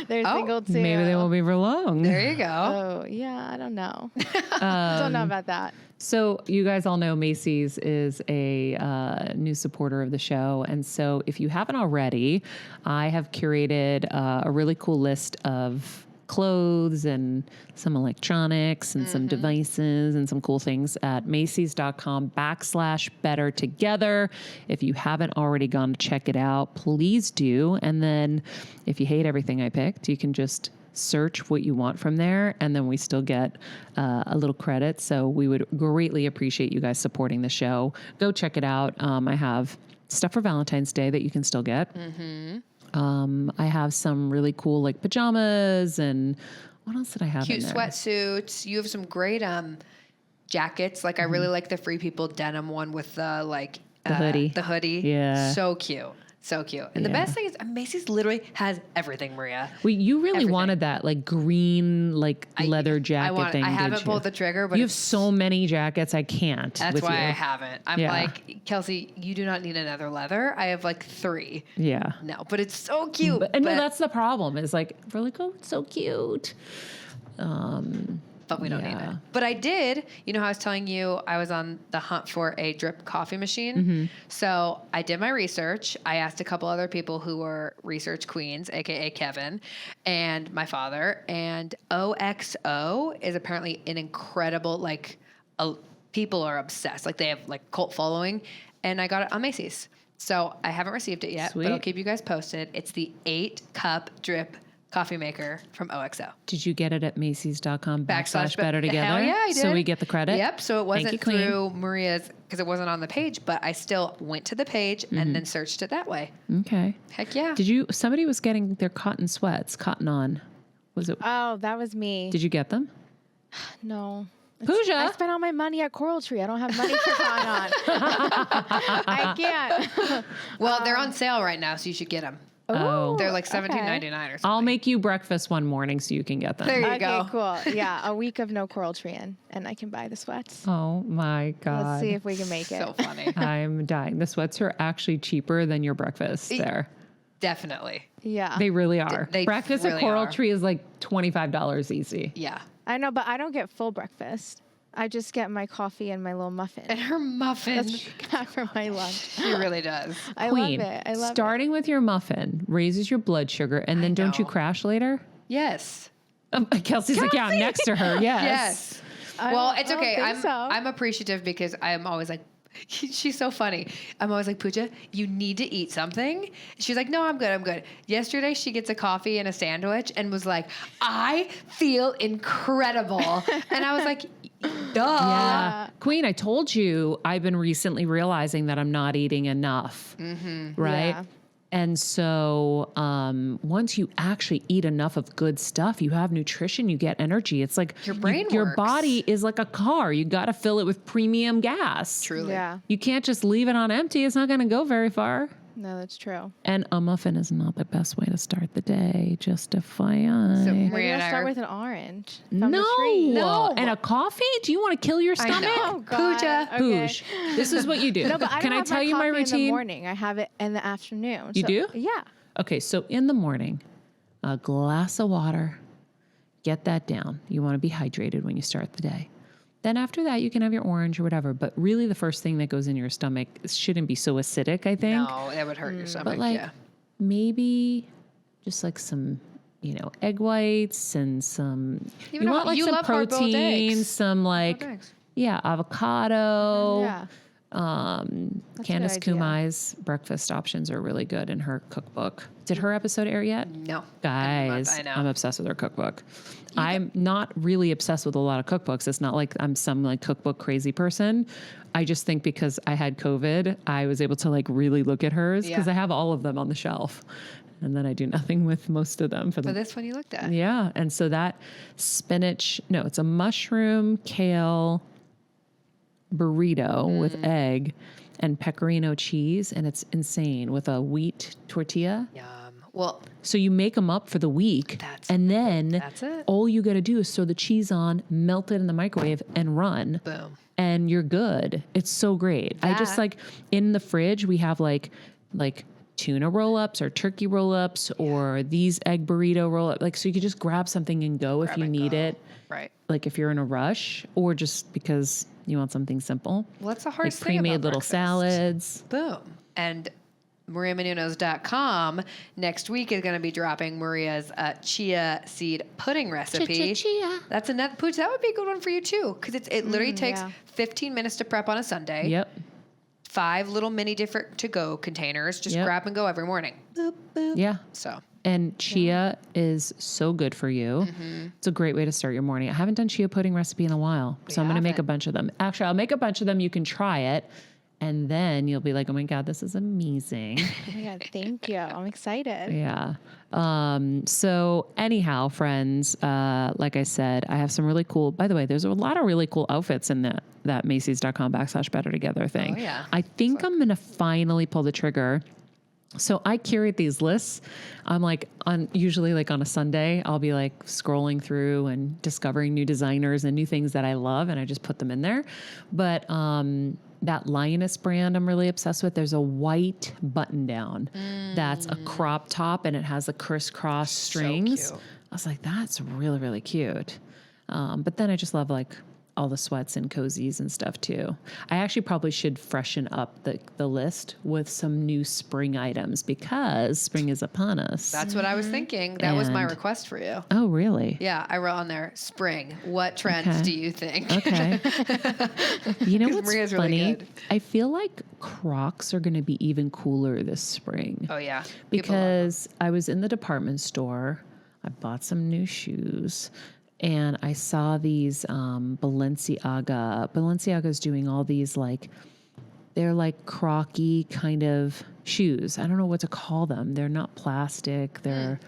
They're single too. Maybe they won't be for long. There you go. Oh, yeah, I don't know. Don't know about that. So you guys all know Macy's is a new supporter of the show. And so if you haven't already, I have curated a really cool list of clothes and some electronics and some devices and some cool things at Macys.com/better together. If you haven't already gone to check it out, please do. And then if you hate everything I picked, you can just search what you want from there, and then we still get a little credit. So we would greatly appreciate you guys supporting the show. Go check it out. I have stuff for Valentine's Day that you can still get. I have some really cool like pajamas, and what else did I have? Cute in there? sweatsuits. You have some great jackets. Like I really like the Free People denim one with the like The hoodie. The hoodie. Yeah. So cute. So cute. And the best thing is Macy's literally has everything, Maria. Well, you really Everything. wanted that like green, like leather jacket thing. I haven't pulled the trigger, but you have so many jackets. I can't. That's why I haven't. I'm like, Kelsey, you do not need another leather. I have like 3. Yeah. No, but it's so cute. But no, that's the problem. Is like, we're like, oh, it's so cute. But we don't need it. But I did, you know how I was telling you I was on the hunt for a drip coffee machine? So I did my research. I asked a couple other people who were research queens, AKA Kevin and my father. And OXO is apparently an incredible, like, people are obsessed. Like they have like cult following. And I got it on Macy's. So I haven't received it yet, but I'll keep you guys posted. It's the 8-cup drip coffee maker from OXO. Did you get it at Macy's.com/better together? Hell yeah, I did. So we get the credit? Yep. So it wasn't through Maria's, because it wasn't on the page, but I still went to the page and then searched it that way. Okay. Heck yeah. Somebody was getting their cotton sweats, Cotton On. Was it? Oh, that was me. Did you get them? No. Pooja. I spent all my money at Coral Tree. I don't have money for Cotton On. I can't. Well, they're on sale right now, so you should get them. Oh. They're like $17.99 or something. I'll make you breakfast one morning so you can get them. There you Okay, go. cool. Yeah, a week of no Coral Tree and I can buy the sweats. Oh my God. Let's see if we can make it. So funny. I'm dying. The sweats are actually cheaper than your breakfast there. Definitely. Yeah. They really are. They Breakfast really at Coral are. Tree is like $25 easy. Yeah. I know, but I don't get full breakfast. I just get my coffee and my little muffin. And her muffin. That's what I got for my lunch. She really does. I Queen, love it. I love starting with your muffin raises your blood sugar, and then don't you know. crash later? Yes. Kelsey's like, yeah, I'm next to her. Yes. Yes. I Well, don't- it's I don't okay. think so. I'm appreciative because I'm always like, she's so funny. I'm always like, Pooja, you need to eat something. She's like, no, I'm good. I'm good. Yesterday, she gets a coffee and a sandwich and was like, I feel incredible. And I was like, duh. Yeah. Queen, I told you I've been recently realizing that I'm not eating enough. Right? Yeah. And so once you actually eat enough of good stuff, you have nutrition, you get energy. It's like Your brain your works. body is like a car. You got to fill it with premium gas. Truly. Yeah. You can't just leave it on empty. It's not going to go very far. No, that's true. And a muffin is not the best way to start the day, just FYI. So Maybe Maria and I'll I start are, with an orange from no. the tree. No. And a coffee? Do you want to kill your I stomach? know. Oh, God. Pooja. Okay. Poosh. This is what you do. No, but I Can don't I have tell you my coffee in the routine? morning. I have it in the afternoon. You do? Yeah. Okay, so in the morning, a glass of water, get that down. You want to be hydrated when you start the day. Then after that, you can have your orange or whatever. But really, the first thing that goes in your stomach shouldn't be so acidic, I think. no, that would hurt your stomach. But like yeah. maybe just like some, egg whites and some. Even you want like you some love hard-boiled protein, eggs. some like eggs. avocado. Yeah. Candace a good idea. Kumai's breakfast options are really good in her cookbook. Did her episode air yet? No. Guys, I know. I'm obsessed with her cookbook. I'm not really obsessed with a lot of cookbooks. It's not like I'm some like cookbook crazy person. I just think because I had COVID, I was able to like really look at hers because Yeah. I have all of them on the shelf. And then I do nothing with most of them for But the this one you looked at. yeah. And so that it's a mushroom, kale burrito with egg and pecorino cheese. And it's insane with a wheat tortilla. Yum. Well, So you make them up for the week. And then that's it. all you got to do is throw the cheese on, melt it in the microwave and run. Boom. And you're good. It's so great. I just That- like in the fridge, we have like tuna roll-ups or turkey roll-ups or these egg burrito roll-up. Like, so you could just grab something and go if you and need go. it. Right. Like if you're in a rush or just because you want something simple. Well, that's the Like hardest thing pre-made about little breakfast. salads. Boom. And MariaMenounos.com next week is going to be dropping Maria's chia seed pudding recipe. Chia. That's another, Pooch, that would be a good one for you too. Because it literally takes yeah. 15 minutes to prep on a Sunday. Yep. 5 little mini different to-go containers. Just Yep. grab and go every morning. Boop, boop. Yeah. So And chia is so good for you. It's a great way to start your morning. I haven't done chia pudding recipe in a while, so I'm going to make a haven't. bunch of them. Actually, I'll make a bunch of them. You can try it. And then you'll be like, oh my God, this is amazing. Oh my God, thank you. I'm excited. Yeah. So anyhow, friends, like I said, I have some really cool, by the way, there's a lot of really cool outfits in that Macy's.com/Better Together thing. Oh, yeah. I think I'm going to finally pull the trigger. So I curate these lists. I'm like usually like on a Sunday, I'll be like scrolling through and discovering new designers and new things that I love. And I just put them in there. But, that Lioness brand I'm really obsessed with. There's a white button down that's a crop top and it has a crisscross strings. cute. I was like, that's really, really cute. But then I just love like all the sweats and cozies and stuff too. I actually probably should freshen up the list with some new spring items because spring is upon us. That's what I was thinking. That was my And- request for you. Oh, really? Yeah, I wrote on there, spring. What trends Okay. do you think? Okay. You know 'Cause what's Maria's really funny? good. I feel like Crocs are going to be even cooler this spring. Oh, yeah. People love them. Because I was in the department store, I bought some new shoes, and I saw these Balenciaga. Balenciaga's doing all these they're like crocky kind of shoes. I don't know what to call them. They're not plastic. They're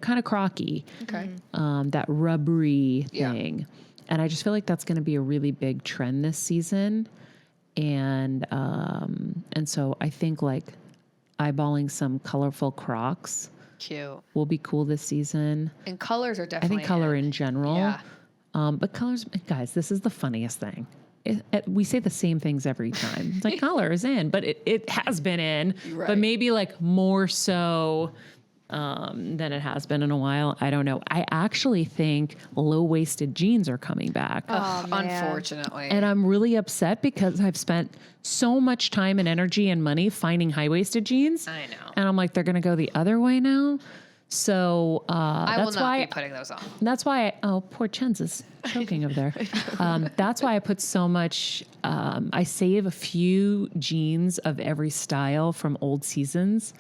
kind of crocky. Okay. That rubbery Yeah. thing. And I just feel like that's going to be a really big trend this season. And so I think like eyeballing some colorful Crocs Cute. will be cool this season. And colors are I definitely think color in general. Yeah. But colors, guys, this is the funniest thing. We say the same things every time. It's like color is in, but it has been in, Right. but maybe like more so than it has been in a while. I don't know. I actually think low-waisted jeans are coming back. Oh, man. Unfortunately. And I'm really upset because I've spent so much time and energy and money finding high-waisted jeans. I know. And I'm like, they're going to go the other way now. So I will that's not why be putting those on. that's why poor Chen's is choking over there. That's why I put so much. I save a few jeans of every style from old seasons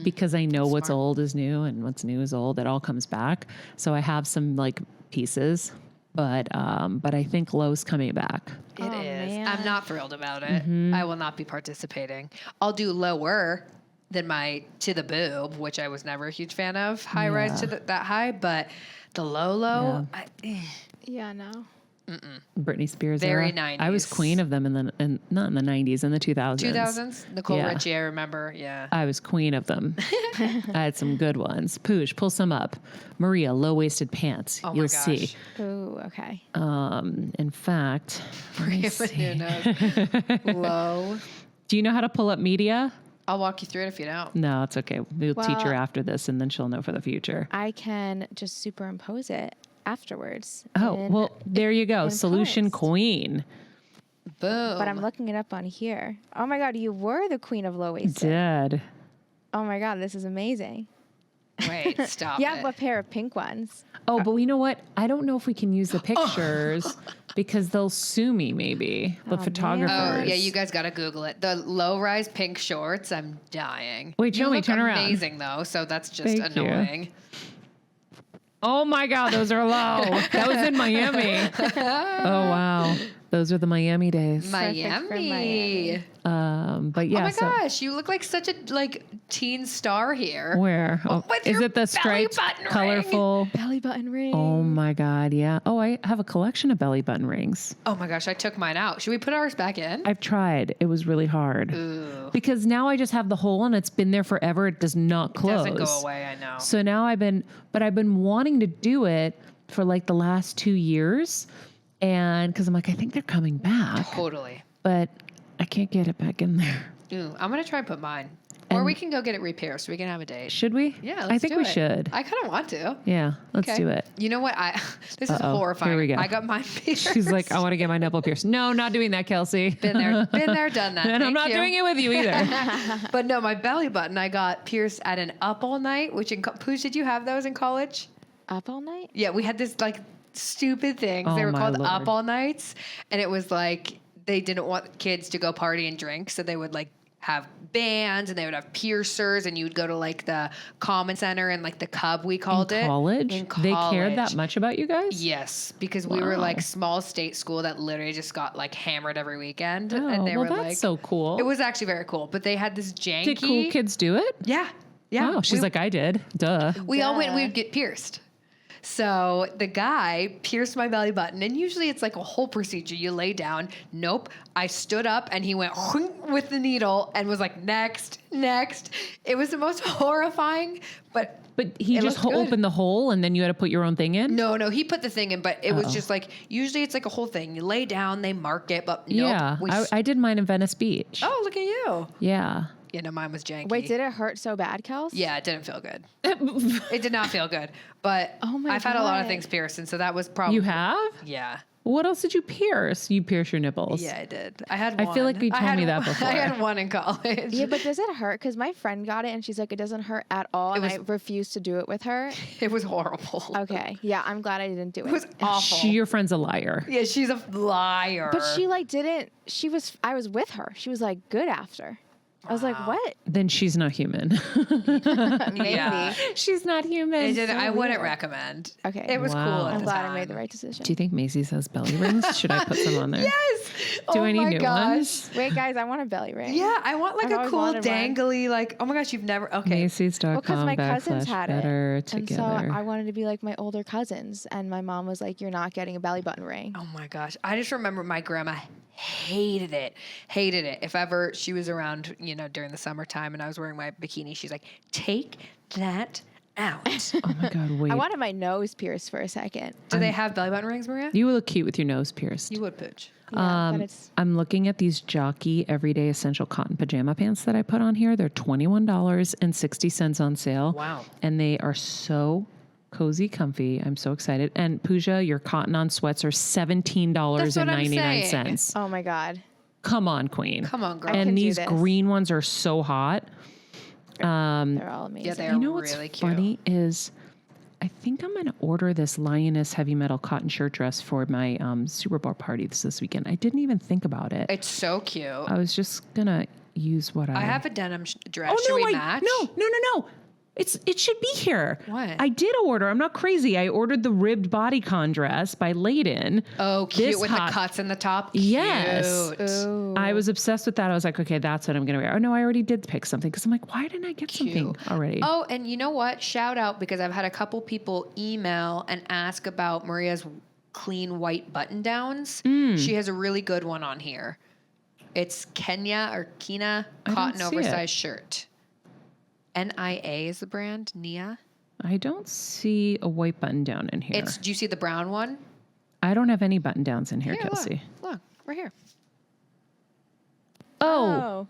because I know what's old is new and what's new is old. It all comes back. So I have some like pieces, but I think Low's coming back. It Oh, is. man. I'm not thrilled about it. Mm-hmm. I will not be participating. I'll do lower than my to the boob, which I was never a huge fan of. High rise to that high, but the low, Yeah, no. Britney Spears Very era. I was 90s. queen of them not in the 90s, in the 2000s. 2000s. Nicole Yeah. Richie, I remember. Yeah. I was queen of them. I had some good ones. Poosh, pull some up. Maria, low-waisted pants. Oh my You'll gosh. see. Ooh, okay. In fact, let me see. Menounos. Low. Do you know how to pull up media? I'll walk you through it if you don't. No, it's okay. We'll teach her Well- after this, and then she'll know for the future. I can just superimpose it afterwards. Oh, in- well, there you go. in Solution post. queen. Boom. But I'm looking it up on here. Oh my God, you were the queen of low waisted. Dead. Oh my God, this is amazing. Wait, stop You it. have a pair of pink ones. Oh, but you know what? I don't know if we can use the pictures because they'll sue me, maybe. The man. photographers. Oh, yeah, you guys got to Google it. The low-rise pink shorts, I'm dying. Wait, you show me, look turn around. amazing, though, so that's just Thank you. annoying. Oh my God, those are low. That was in Miami. Oh wow, those are the Miami days. Perfect for Miami. But yeah, Oh my so gosh, you look like such a teen star here. where with is your it? The belly striped, button ring. colorful. Belly button ring. Oh my God, yeah. Oh, I have a collection of belly button rings. Oh my gosh, I took mine out. Should we put ours back in? I've tried. It was really hard because now I just have the hole and it's been there forever. It does not close. Doesn't go away, I know. So now I've been wanting to do it for like the last 2 years, and because I'm like, I think they're coming back, Totally. but I can't get it back in there. Ooh, I'm going to try and put mine. Or we can go get it repaired so we can have a date. Should we? Yeah, I think we should. I kind of want to. Yeah, let's Okay. do it. You know what? This is Uh-oh. horrifying. Here we go. I got mine pierced. She's like, I want to get my nipple pierced. No, not doing that, Kelsey. been there, done that. And I'm Thank not you. doing it with you either. But no, my belly button I got pierced at an up all night. Which Pooch, did you have those in college? Up all night? Yeah, we had this like stupid things. Oh, They were my called Lord. up all nights, and it was like they didn't want kids to go party and drink, so they would like have bands and they would have piercers, and you would go to like the Common Center and like the Cub, we called it. College? In college. They cared that much about you guys? Yes, because we were like small state school that literally just got like hammered every weekend. Oh, and they well, were that's like, so cool. It was actually very cool, but they had this janky. Did cool kids do it? Yeah. Yeah. Oh, she's like, I did. Duh. We all went, we would get pierced. So the guy pierced my belly button, and usually it's like a whole procedure. You lay down. Nope. I stood up, and he went with the needle and was like, next. It was the most horrifying, but he just opened the hole, and then you had to put your own thing in? No, he put the thing in, but it was just like, usually it's like a whole thing. You lay down, they mark it, but nope. Yeah, I did mine in Venice Beach. Oh, look at you. Yeah. Yeah, no, mine was janky. Wait, did it hurt so bad, Kels? Yeah, it didn't feel good. It did not feel good. But I've had a lot of things pierced, and so that was probably... You have? Yeah. What else did you pierce? You pierced your nipples. Yeah, I did. I had one. I feel like you told me that before. I had one in college. Yeah, but does it hurt? Because my friend got it, and she's like, it doesn't hurt at all, and I refused to do it with her. It was horrible. Okay. Yeah, I'm glad I didn't do it. It was awful. Your friend's a liar. Yeah, she's a liar. But she like didn't... I was with her. She was like good after. I was like, what? Then she's not human. Maybe. Yeah. She's not human. I wouldn't recommend. Okay. It was cool at I'm the glad time. I made the right decision. Do you think Macy's has belly rings? Should I put some on there? Yes. Do I need new ones? Wait, guys, I want a belly ring. Yeah, I want like I've a always cool wanted one. dangly, like, oh my gosh, you've never, okay. Macy's.com Well, because my cousins had it. better together. And so I wanted to be like my older cousins. And my mom was like, you're not getting a belly button ring. Oh my gosh. I just remember my grandma hated it. If ever she was around, during the summertime and I was wearing my bikini, she's like, take that out. Oh my God, wait. I wanted my nose pierced for a second. Do they have belly button rings, Maria? You look cute with your nose pierced. You would, Pooch. Yeah, but it's... I'm looking at these Jockey Everyday Essential Cotton Pajama Pants that I put on here. They're $21.60 on sale. Wow. And they are so cozy, comfy. I'm so excited. And Pooja, your cotton on sweats are $17.99. Oh my God. Come on, queen. Come on, girl. And these green ones are so hot. They're all amazing. Yeah, they're You know what's really cute. funny is I think I'm going to order this Lioness heavy metal cotton shirt dress for my Super Bowl party this weekend. I didn't even think about it. It's so cute. I was just going to use what I have a denim dress. Oh, Should no, we match? No. It should be here. What? I did order. I'm not crazy. I ordered the ribbed bodycon dress by Layden. Oh, cute This with hot- the cuts in the top. Cute. Yes. Ooh. I was obsessed with that. I was like, okay, that's what I'm going to wear. Oh, no, I already did pick something because I'm like, why didn't I get something already? Oh, and you know what? Shout out, because I've had a couple people email and ask about Maria's clean white button downs. She has a really good one on here. It's Kena cotton see oversized shirt. NIA is the brand. Nia. I don't see a white button down in here. Do you see the brown one? I don't have any button downs in here, Here, Kelsey. Look, right here. Oh.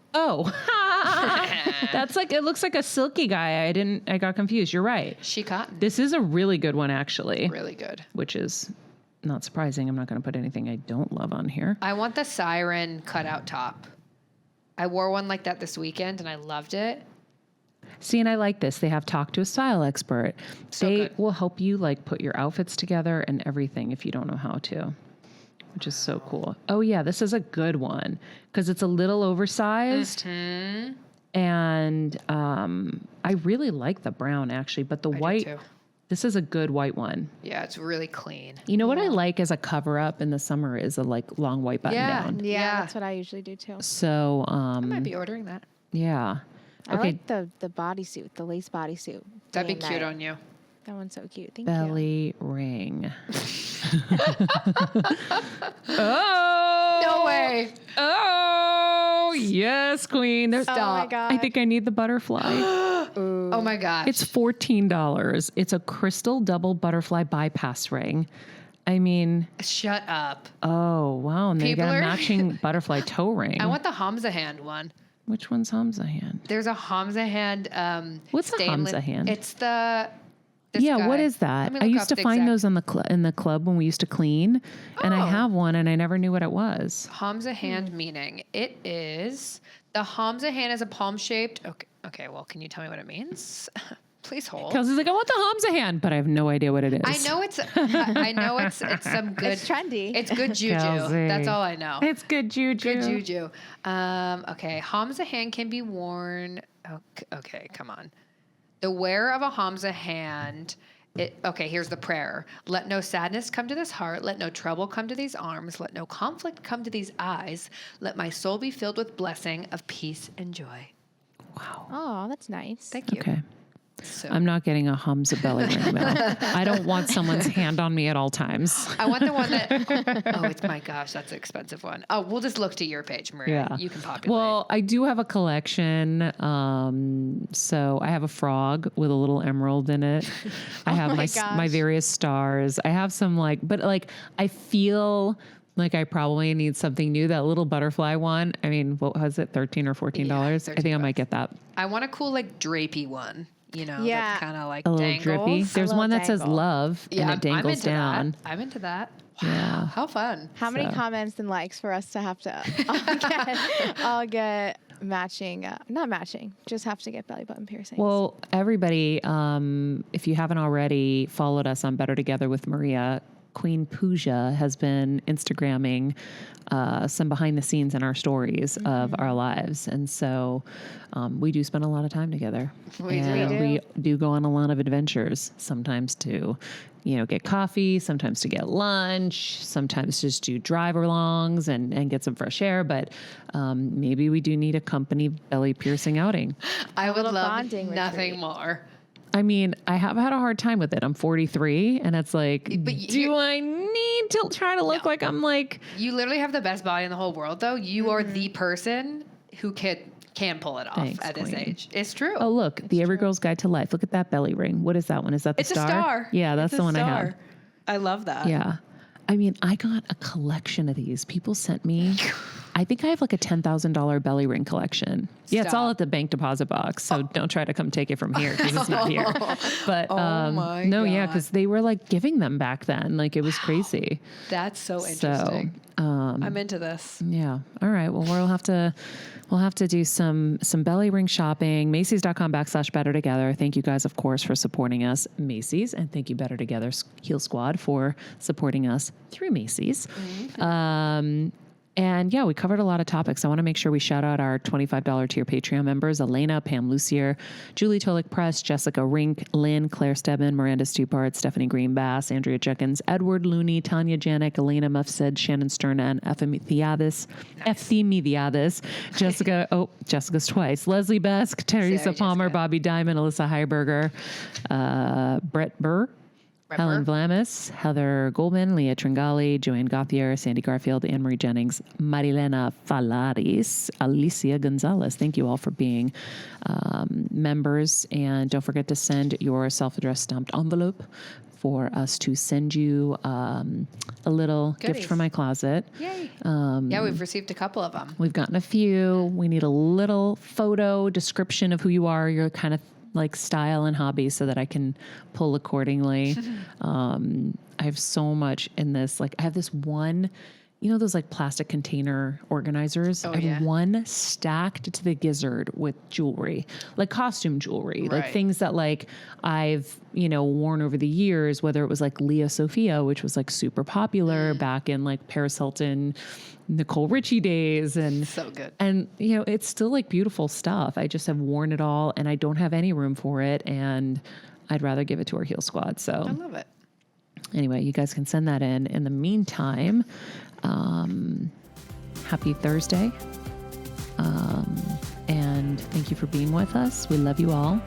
That's like, it looks like a silky guy. I got confused. You're right. She cotton. This is a really good one, actually. Really good. Which is not surprising. I'm not going to put anything I don't love on here. I want the siren cutout top. I wore one like that this weekend and I loved it. See, and I like this. They have Talk to a Style Expert. So they good. will help you like put your outfits together and everything if you don't know how to, which is so cool. Oh yeah, this is a good one because it's a little oversized. Mm-hmm. And I really like the brown actually, but the white, this is a good white one. Yeah, it's really clean. You know what I like as a cover up in the summer is a like long white button down. Yeah, that's what I usually do too. So I might be ordering that. yeah. I like the bodysuit, the lace bodysuit. That'd be day and cute night. on you. That one's so cute. Thank you. Belly ring. Oh No way. Oh yes, queen. There's Oh my God. I think I need the butterfly. Oh my gosh. It's $14. It's a crystal double butterfly bypass ring. I mean, Shut up. oh wow, and they People got a are- matching butterfly toe ring. I want the Hamza hand one. Which one's Hamza hand? There's a Hamza hand. What's a stainless- Hamza hand? It's the. Yeah, what is that? I used to find those on in the club when we used to clean, and I Oh. have one, and I never knew what it was. Hamza hand meaning. It is the Hamza hand is a palm shaped. Okay. Well, can you tell me what it means? Please hold. Kelsey's like, I want the Hamza hand, but I have no idea what it is. I know it's some good. It's trendy. It's good juju. Kelsey. That's all I know. It's good juju. Good juju. Okay. Hamza hand can be worn. Okay, come on. The wearer of a Hamza hand. Okay, here's the prayer. Let no sadness come to this heart. Let no trouble come to these arms. Let no conflict come to these eyes. Let my soul be filled with blessing of peace and joy. Wow. Oh, that's nice. Thank you. Okay. So I'm not getting a Hamza belly ring though. I don't want someone's hand on me at all times. I want the one that, it's my gosh, that's an expensive one. Oh, we'll just look to your page, Maria. Yeah. You can populate. Well, I do have a collection. So I have a frog with a little emerald in it. I have my various stars. I have some but I feel like I probably need something new. That little butterfly one. I mean, what was it? $13 or $14? $13. I think I might get that. I want a cool drapey one. That's kind of like a little dangles. drippy. There's one that says dangle. love and it dangles down. I'm into that. Wow, Yeah. how fun. How many comments and likes for us to have to all get matching, not matching, just have to get belly button piercings? Well, everybody, if you haven't already followed us on Better Together with Maria, Queen Pooja has been Instagramming some behind the scenes in our stories of our lives. And so we do spend a lot of time together. We do go on a lot of adventures, sometimes to, get coffee, sometimes to get lunch, sometimes just do drive-alongs and get some fresh air. But maybe we do need a company belly piercing outing. I would love bonding nothing retreat. more. I mean, I have had a hard time with it. I'm 43 and it's like, do I need to try to look like I'm You literally have the best body in the whole world, though. You are the person who can pull it off at this age. It's true. Oh, look, the Every Girl's Guide to Life. Look at that belly ring. What is that one? Is that the It's star? a star. Yeah, that's It's the a one I star. have. I love that. Yeah. I mean, I got a collection of these. People sent me, I think I have a $10,000 belly ring collection. Yeah, it's all at the bank deposit box. So don't try to come take it from here because it's not here. But my yeah, God. because they were giving them back then. It was crazy. That's so interesting. So, I'm into this. yeah. All right. Well, we'll have to do some belly ring shopping. Macy's.com/Better Together. Thank you guys, of course, for supporting us, Macy's, and thank you, Better Together Heel Squad, for supporting us through Macy's. And yeah, we covered a lot of topics. I want to make sure we shout out our $25 tier Patreon members: Elena, Pam Lucier, Julie Tolik Press, Jessica Rink, Lynn, Claire Stebbin, Miranda Stupart, Stephanie Greenbass, Andrea Jenkins, Edward Looney, Tanya Janik, Elena Muffsed, Shannon Sterna, and Ephemidiadis, Jessica's twice, Leslie Besk, Teresa Palmer, Jessica. Bobby Diamond, Alyssa Heiberger, Brett Burr, Helen Vlamis, Heather Goldman, Leah Tringali, Joanne Gauthier, Sandy Garfield, Anne-Marie Jennings, Marilena Falaris, Alicia Gonzalez. Thank you all for being members. And don't forget to send your self-addressed stamped envelope for us to send you a little gift from my closet. Yay. We've received a couple of them. We've gotten a few. We need a little photo description of who you are, your kind of style and hobby, so that I can pull accordingly. I have so much in this. I have this one, those plastic container organizers. I have one stacked to the gizzard with jewelry, costume jewelry, things that I've, worn over the years, whether it was Lea Sophia, which was super popular back in Paris Hilton, Nicole Richie days. And so good. And, it's still beautiful stuff. I just have worn it all and I don't have any room for it. And I'd rather give it to our Heel Squad. So I love it. Anyway, you guys can send that in. In the meantime, happy Thursday. And thank you for being with us. We love you all.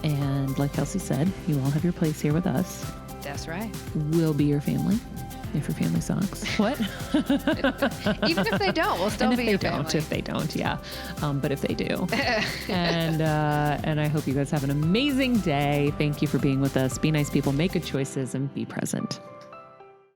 And like Kelsey said, you all have your place here with us. That's right. We'll be your family. If your family sucks. What? Even if they don't, we'll still be your family. If they don't, yeah. But if they do. And I hope you guys have an amazing day. Thank you for being with us. Be nice people, make good choices, and be present.